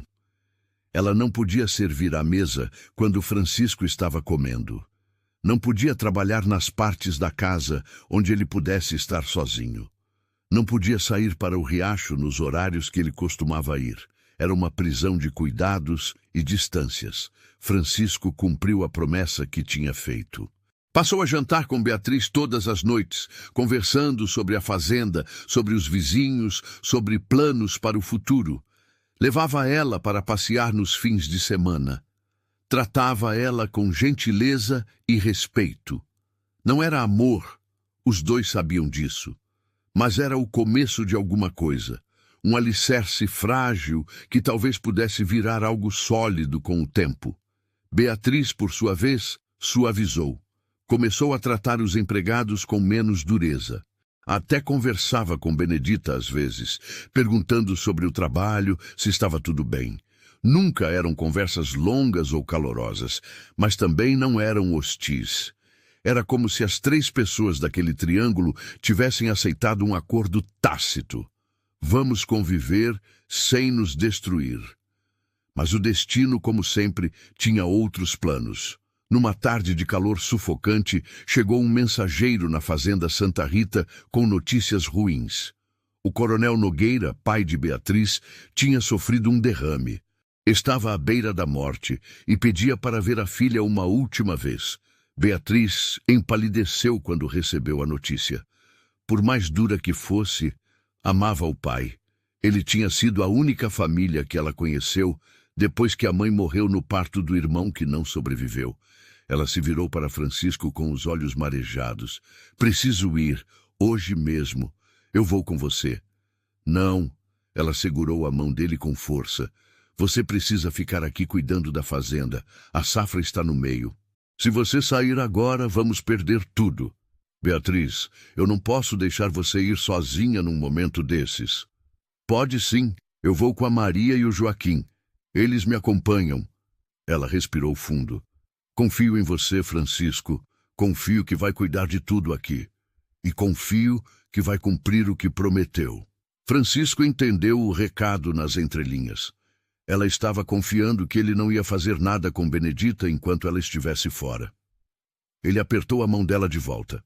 Ela não podia servir à mesa quando Francisco estava comendo. Não podia trabalhar nas partes da casa onde ele pudesse estar sozinho. Não podia sair para o riacho nos horários que ele costumava ir. Era uma prisão de cuidados e distâncias. Francisco cumpriu a promessa que tinha feito. Passou a jantar com Beatriz todas as noites, conversando sobre a fazenda, sobre os vizinhos, sobre planos para o futuro. Levava ela para passear nos fins de semana. Tratava ela com gentileza e respeito. Não era amor, os dois sabiam disso. Mas era o começo de alguma coisa. Um alicerce frágil que talvez pudesse virar algo sólido com o tempo. Beatriz, por sua vez, suavizou. Começou a tratar os empregados com menos dureza. Até conversava com Benedita às vezes, perguntando sobre o trabalho, se estava tudo bem. Nunca eram conversas longas ou calorosas, mas também não eram hostis. Era como se as três pessoas daquele triângulo tivessem aceitado um acordo tácito. Vamos conviver sem nos destruir. Mas o destino, como sempre, tinha outros planos. Numa tarde de calor sufocante, chegou um mensageiro na fazenda Santa Rita com notícias ruins. O coronel Nogueira, pai de Beatriz, tinha sofrido um derrame. Estava à beira da morte e pedia para ver a filha uma última vez. Beatriz empalideceu quando recebeu a notícia. Por mais dura que fosse, amava o pai. Ele tinha sido a única família que ela conheceu depois que a mãe morreu no parto do irmão que não sobreviveu. Ela se virou para Francisco com os olhos marejados. Preciso ir, hoje mesmo. Eu vou com você. Não. Ela segurou a mão dele com força. Você precisa ficar aqui cuidando da fazenda. A safra está no meio. Se você sair agora, vamos perder tudo. Beatriz, eu não posso deixar você ir sozinha num momento desses. Pode sim. Eu vou com a Maria e o Joaquim. Eles me acompanham. Ela respirou fundo. Confio em você, Francisco. Confio que vai cuidar de tudo aqui. E confio que vai cumprir o que prometeu. Francisco entendeu o recado nas entrelinhas. Ela estava confiando que ele não ia fazer nada com Benedita enquanto ela estivesse fora. Ele apertou a mão dela de volta.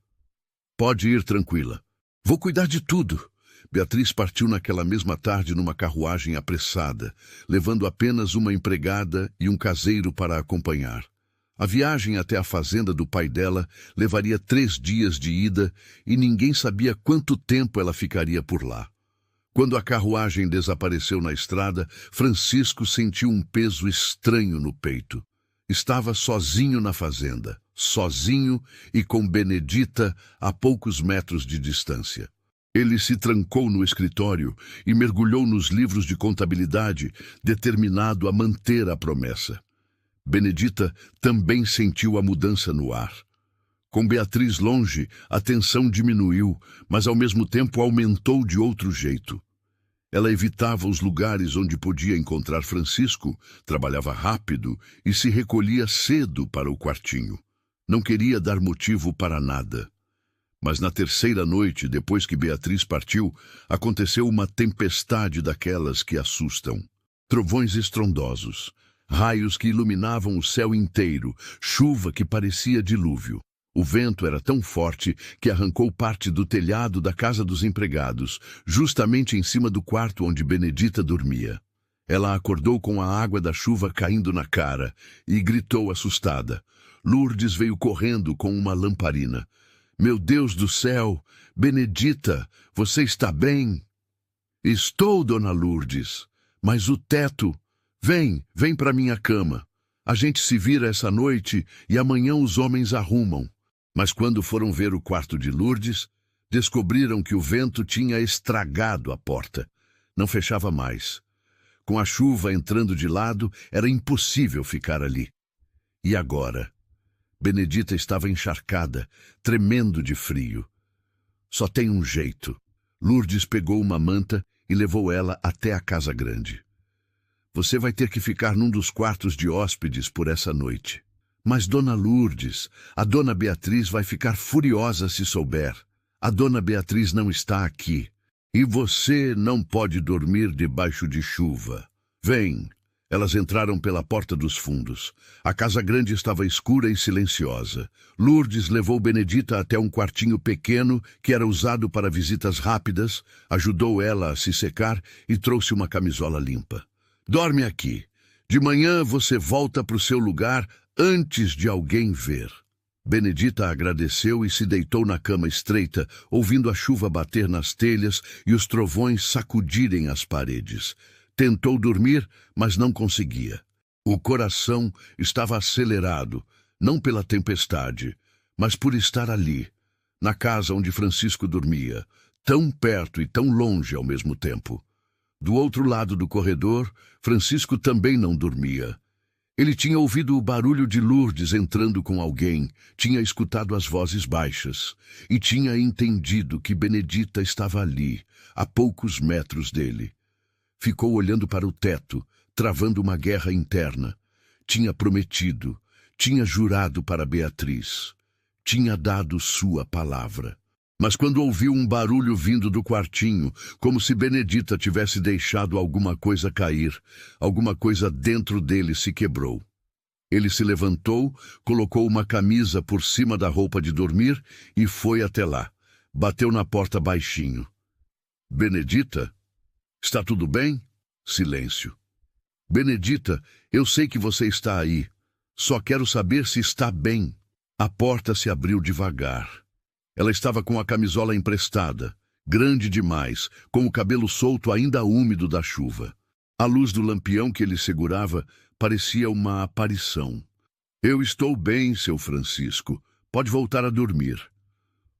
Pode ir tranquila. Vou cuidar de tudo. Beatriz partiu naquela mesma tarde numa carruagem apressada, levando apenas uma empregada e um caseiro para acompanhar. A viagem até a fazenda do pai dela levaria 3 dias de ida e ninguém sabia quanto tempo ela ficaria por lá. Quando a carruagem desapareceu na estrada, Francisco sentiu um peso estranho no peito. Estava sozinho na fazenda, sozinho e com Benedita a poucos metros de distância. Ele se trancou no escritório e mergulhou nos livros de contabilidade, determinado a manter a promessa. Benedita também sentiu a mudança no ar. Com Beatriz longe, a tensão diminuiu, mas ao mesmo tempo aumentou de outro jeito. Ela evitava os lugares onde podia encontrar Francisco, trabalhava rápido e se recolhia cedo para o quartinho. Não queria dar motivo para nada. Mas na terceira noite, depois que Beatriz partiu, aconteceu uma tempestade daquelas que assustam. Trovões estrondosos, raios que iluminavam o céu inteiro, chuva que parecia dilúvio. O vento era tão forte que arrancou parte do telhado da casa dos empregados, justamente em cima do quarto onde Benedita dormia. Ela acordou com a água da chuva caindo na cara e gritou assustada. Lourdes veio correndo com uma lamparina. Meu Deus do céu! Benedita, você está bem? Estou, dona Lourdes. Mas o teto... Vem para minha cama. A gente se vira essa noite e amanhã os homens arrumam. Mas quando foram ver o quarto de Lourdes, descobriram que o vento tinha estragado a porta. Não fechava mais. Com a chuva entrando de lado, era impossível ficar ali. E agora? Benedita estava encharcada, tremendo de frio. Só tem um jeito. Lourdes pegou uma manta e levou ela até a casa grande. Você vai ter que ficar num dos quartos de hóspedes por essa noite. Mas, dona Lourdes, a dona Beatriz vai ficar furiosa se souber. A dona Beatriz não está aqui. E você não pode dormir debaixo de chuva. Vem. Elas entraram pela porta dos fundos. A casa grande estava escura e silenciosa. Lourdes levou Benedita até um quartinho pequeno que era usado para visitas rápidas, ajudou ela a se secar e trouxe uma camisola limpa. Dorme aqui. De manhã você volta para o seu lugar antes de alguém ver. Benedita agradeceu e se deitou na cama estreita, ouvindo a chuva bater nas telhas e os trovões sacudirem as paredes. Tentou dormir, mas não conseguia. O coração estava acelerado, não pela tempestade, mas por estar ali, na casa onde Francisco dormia, tão perto e tão longe ao mesmo tempo. Do outro lado do corredor, Francisco também não dormia. Ele tinha ouvido o barulho de Lourdes entrando com alguém, tinha escutado as vozes baixas e tinha entendido que Benedita estava ali, a poucos metros dele. Ficou olhando para o teto, travando uma guerra interna. Tinha prometido, tinha jurado para Beatriz, tinha dado sua palavra. Mas quando ouviu um barulho vindo do quartinho, como se Benedita tivesse deixado alguma coisa cair, alguma coisa dentro dele se quebrou. Ele se levantou, colocou uma camisa por cima da roupa de dormir e foi até lá. Bateu na porta baixinho. Benedita? Está tudo bem? Silêncio. Benedita, eu sei que você está aí. Só quero saber se está bem. A porta se abriu devagar. Ela estava com a camisola emprestada, grande demais, com o cabelo solto ainda úmido da chuva. A luz do lampião que ele segurava parecia uma aparição. Eu estou bem, seu Francisco. Pode voltar a dormir.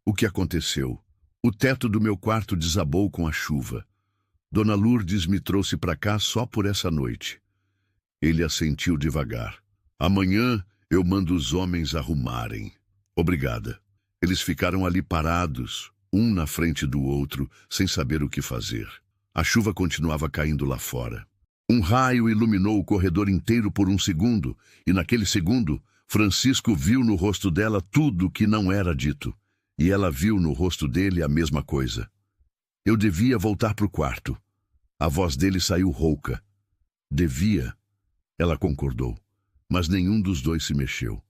O que aconteceu? O teto do meu quarto desabou com a chuva. Dona Lourdes me trouxe para cá só por essa noite. Ele assentiu devagar. Amanhã eu mando os homens arrumarem. Obrigada. Eles ficaram ali parados, um na frente do outro, sem saber o que fazer. A chuva continuava caindo lá fora. Um raio iluminou o corredor inteiro por um segundo, e naquele segundo, Francisco viu no rosto dela tudo que não era dito, e ela viu no rosto dele a mesma coisa. Eu devia voltar para o quarto. A voz dele saiu rouca. Devia. Ela concordou, mas nenhum dos dois se mexeu.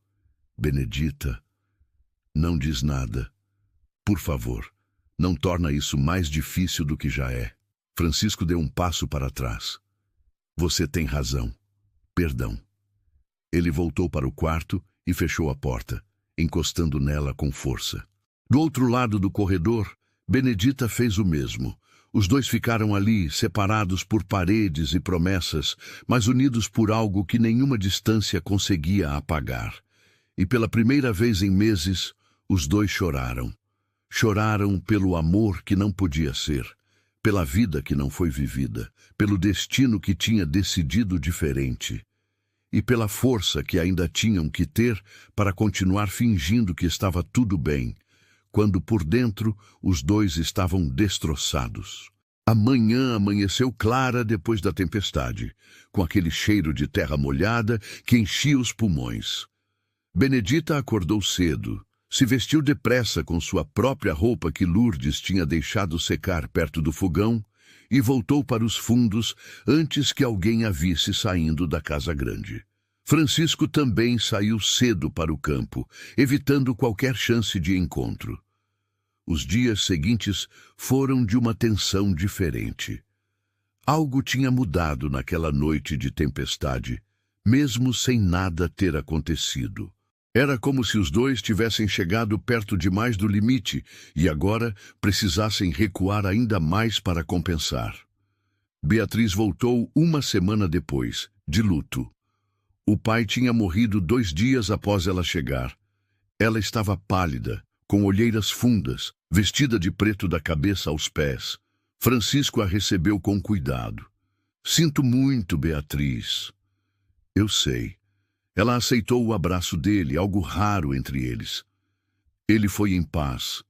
Benedita, não diz nada. Por favor, não torna isso mais difícil do que já é. Francisco deu um passo para trás. Você tem razão. Perdão. Ele voltou para o quarto e fechou a porta, encostando nela com força. Do outro lado do corredor, Benedita fez o mesmo. Os dois ficaram ali, separados por paredes e promessas, mas unidos por algo que nenhuma distância conseguia apagar. E pela primeira vez em meses, os dois choraram. Choraram pelo amor que não podia ser, pela vida que não foi vivida, pelo destino que tinha decidido diferente, e pela força que ainda tinham que ter para continuar fingindo que estava tudo bem, quando por dentro os dois estavam destroçados. A manhã amanheceu clara depois da tempestade, com aquele cheiro de terra molhada que enchia os pulmões. Benedita acordou cedo, se vestiu depressa com sua própria roupa que Lourdes tinha deixado secar perto do fogão e voltou para os fundos antes que alguém a visse saindo da casa grande. Francisco também saiu cedo para o campo, evitando qualquer chance de encontro. Os dias seguintes foram de uma tensão diferente. Algo tinha mudado naquela noite de tempestade, mesmo sem nada ter acontecido. Era como se os dois tivessem chegado perto demais do limite e agora precisassem recuar ainda mais para compensar. Beatriz voltou uma semana depois, de luto. O pai tinha morrido 2 dias após ela chegar. Ela estava pálida, com olheiras fundas, vestida de preto da cabeça aos pés. Francisco a recebeu com cuidado. Sinto muito, Beatriz. Eu sei. Ela aceitou o abraço dele, algo raro entre eles. Ele foi em paz.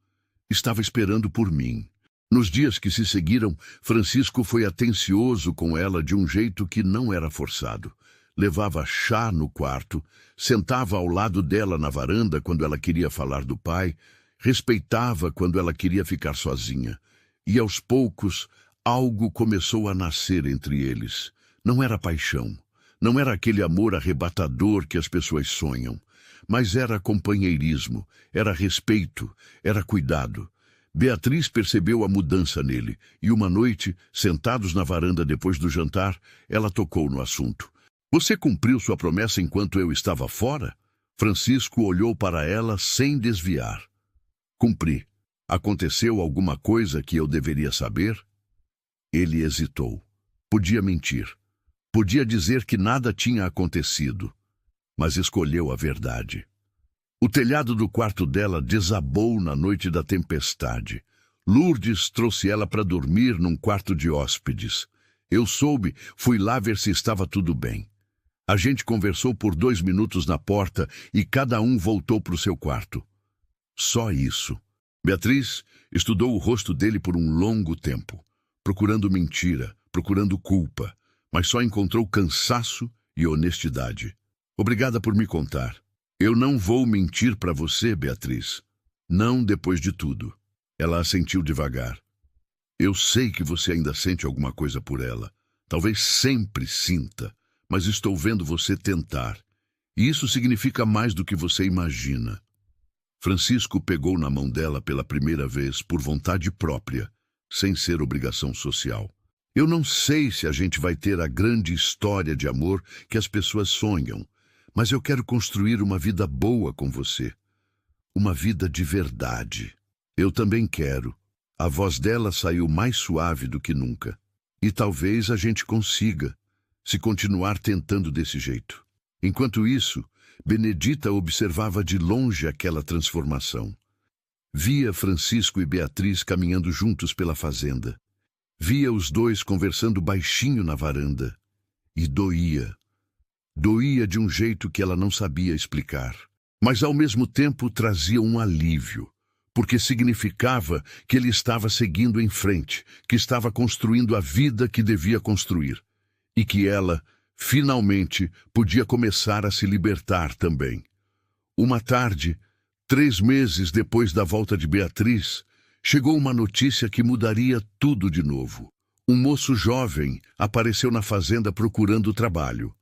Estava esperando por mim. Nos dias que se seguiram, Francisco foi atencioso com ela de um jeito que não era forçado. Levava chá no quarto, sentava ao lado dela na varanda quando ela queria falar do pai, respeitava quando ela queria ficar sozinha. E aos poucos, algo começou a nascer entre eles. Não era paixão, não era aquele amor arrebatador que as pessoas sonham, mas era companheirismo, era respeito, era cuidado. Beatriz percebeu a mudança nele, e uma noite, sentados na varanda depois do jantar, ela tocou no assunto. Você cumpriu sua promessa enquanto eu estava fora? Francisco olhou para ela sem desviar. Cumpri. Aconteceu alguma coisa que eu deveria saber? Ele hesitou. Podia mentir. Podia dizer que nada tinha acontecido. Mas escolheu a verdade. O telhado do quarto dela desabou na noite da tempestade. Lourdes trouxe ela para dormir num quarto de hóspedes. Eu soube, fui lá ver se estava tudo bem. A gente conversou por 2 minutos na porta e cada um voltou para o seu quarto. Só isso. Beatriz estudou o rosto dele por um longo tempo, procurando mentira, procurando culpa, mas só encontrou cansaço e honestidade. Obrigada por me contar. Eu não vou mentir para você, Beatriz. Não depois de tudo. Ela assentiu devagar. Eu sei que você ainda sente alguma coisa por ela. Talvez sempre sinta. Mas estou vendo você tentar. E isso significa mais do que você imagina. Francisco pegou na mão dela pela primeira vez por vontade própria, sem ser obrigação social. Eu não sei se a gente vai ter a grande história de amor que as pessoas sonham, mas eu quero construir uma vida boa com você. Uma vida de verdade. Eu também quero. A voz dela saiu mais suave do que nunca. E talvez a gente consiga, se continuar tentando desse jeito. Enquanto isso, Benedita observava de longe aquela transformação. Via Francisco e Beatriz caminhando juntos pela fazenda. Via os dois conversando baixinho na varanda. E doía. Doía de um jeito que ela não sabia explicar. Mas ao mesmo tempo trazia um alívio, porque significava que ele estava seguindo em frente, que estava construindo a vida que devia construir. E que ela, finalmente, podia começar a se libertar também. Uma tarde, 3 meses depois da volta de Beatriz, chegou uma notícia que mudaria tudo de novo. Um moço jovem apareceu na fazenda procurando trabalho.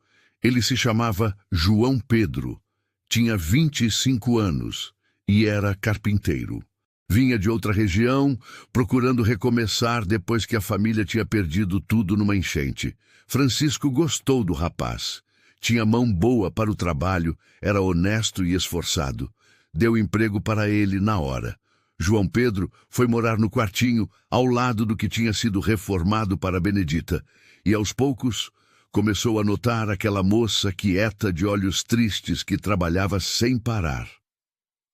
Ele se chamava João Pedro, tinha 25 anos e era carpinteiro. Vinha de outra região, procurando recomeçar depois que a família tinha perdido tudo numa enchente. Francisco gostou do rapaz. Tinha mão boa para o trabalho, era honesto e esforçado. Deu emprego para ele na hora. João Pedro foi morar no quartinho, ao lado do que tinha sido reformado para Benedita, e aos poucos começou a notar aquela moça quieta de olhos tristes que trabalhava sem parar.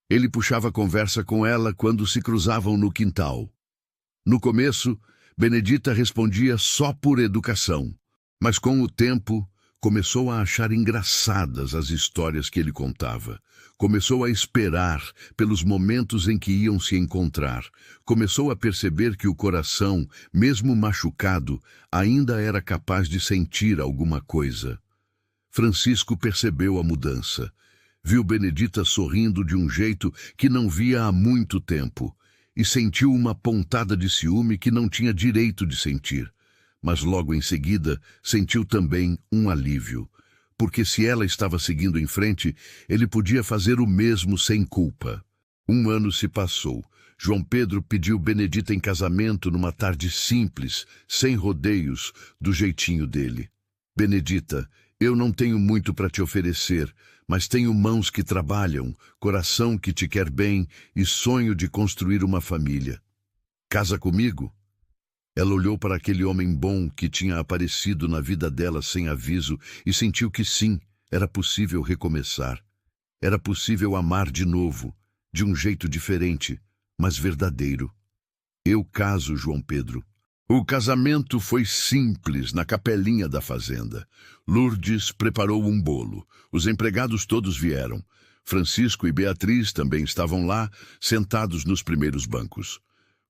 Ele puxava conversa com ela quando se cruzavam no quintal. No começo, Benedita respondia só por educação, mas com o tempo começou a achar engraçadas as histórias que ele contava. Começou a esperar pelos momentos em que iam se encontrar. Começou a perceber que o coração, mesmo machucado, ainda era capaz de sentir alguma coisa. Francisco percebeu a mudança. Viu Benedita sorrindo de um jeito que não via há muito tempo e sentiu uma pontada de ciúme que não tinha direito de sentir. Mas logo em seguida sentiu também um alívio, porque se ela estava seguindo em frente, ele podia fazer o mesmo sem culpa. 1 ano se passou. João Pedro pediu Benedita em casamento numa tarde simples, sem rodeios, do jeitinho dele. Benedita, eu não tenho muito para te oferecer, mas tenho mãos que trabalham, coração que te quer bem e sonho de construir uma família. Casa comigo? Ela olhou para aquele homem bom que tinha aparecido na vida dela sem aviso e sentiu que sim, era possível recomeçar. Era possível amar de novo, de um jeito diferente, mas verdadeiro. Eu caso, João Pedro. O casamento foi simples na capelinha da fazenda. Lourdes preparou um bolo. Os empregados todos vieram. Francisco e Beatriz também estavam lá, sentados nos primeiros bancos.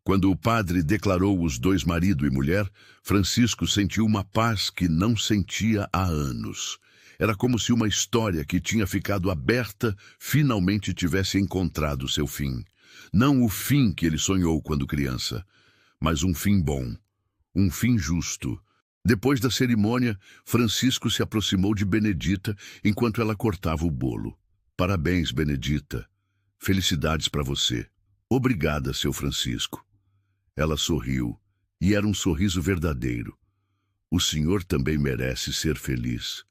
Quando o padre declarou os 2 marido e mulher, Francisco sentiu uma paz que não sentia há anos. Era como se uma história que tinha ficado aberta finalmente tivesse encontrado seu fim. Não o fim que ele sonhou quando criança, mas um fim bom, um fim justo. Depois da cerimônia, Francisco se aproximou de Benedita enquanto ela cortava o bolo. Parabéns, Benedita. Felicidades para você. Obrigada, seu Francisco. Ela sorriu, e era um sorriso verdadeiro. O senhor também merece ser feliz.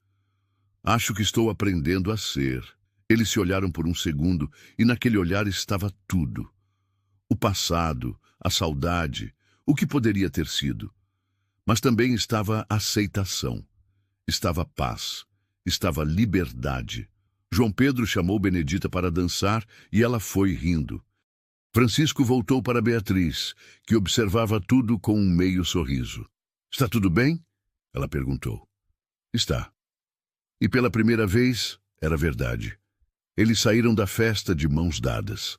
Acho que estou aprendendo a ser. Eles se olharam por um segundo, e naquele olhar estava tudo. O passado, a saudade, o que poderia ter sido. Mas também estava aceitação, estava paz, estava liberdade. João Pedro chamou Benedita para dançar, e ela foi rindo. Francisco voltou para Beatriz, que observava tudo com um meio sorriso. Está tudo bem? Ela perguntou. Está. E pela primeira vez, era verdade. Eles saíram da festa de mãos dadas.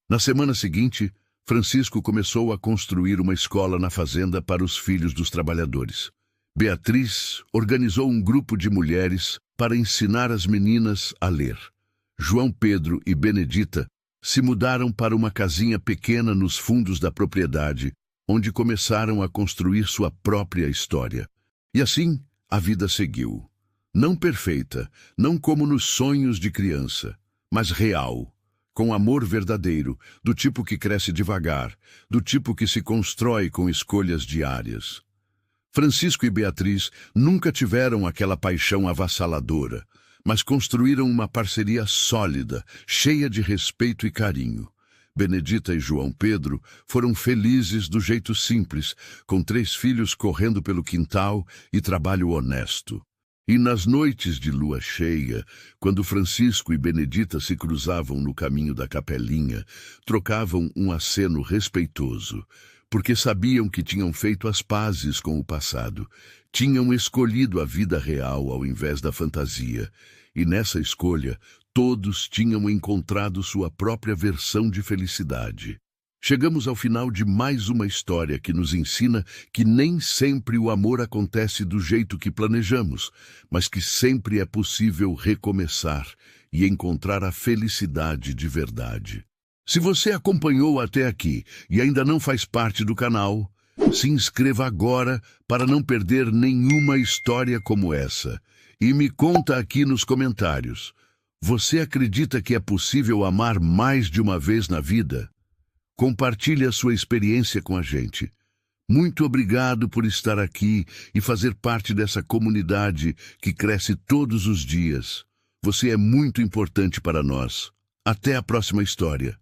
Na semana seguinte, Francisco começou a construir uma escola na fazenda para os filhos dos trabalhadores. Beatriz organizou um grupo de mulheres para ensinar as meninas a ler. João Pedro e Benedita se mudaram para uma casinha pequena nos fundos da propriedade, onde começaram a construir sua própria história. E assim, a vida seguiu. Não perfeita, não como nos sonhos de criança, mas real, com amor verdadeiro, do tipo que cresce devagar, do tipo que se constrói com escolhas diárias. Francisco e Beatriz nunca tiveram aquela paixão avassaladora, mas construíram uma parceria sólida, cheia de respeito e carinho. Benedita e João Pedro foram felizes do jeito simples, com 3 filhos correndo pelo quintal e trabalho honesto. E nas noites de lua cheia, quando Francisco e Benedita se cruzavam no caminho da capelinha, trocavam um aceno respeitoso, porque sabiam que tinham feito as pazes com o passado, tinham escolhido a vida real ao invés da fantasia, e nessa escolha todos tinham encontrado sua própria versão de felicidade. Chegamos ao final de mais uma história que nos ensina que nem sempre o amor acontece do jeito que planejamos, mas que sempre é possível recomeçar e encontrar a felicidade de verdade. Se você acompanhou até aqui e ainda não faz parte do canal, Se inscreva agora para não perder nenhuma história como essa. E me conta aqui nos comentários. Você acredita que é possível amar mais de uma vez na vida? Compartilhe a sua experiência com a gente. Muito obrigado por estar aqui e fazer parte dessa comunidade que cresce todos os dias. Você é muito importante para nós. Até a próxima história.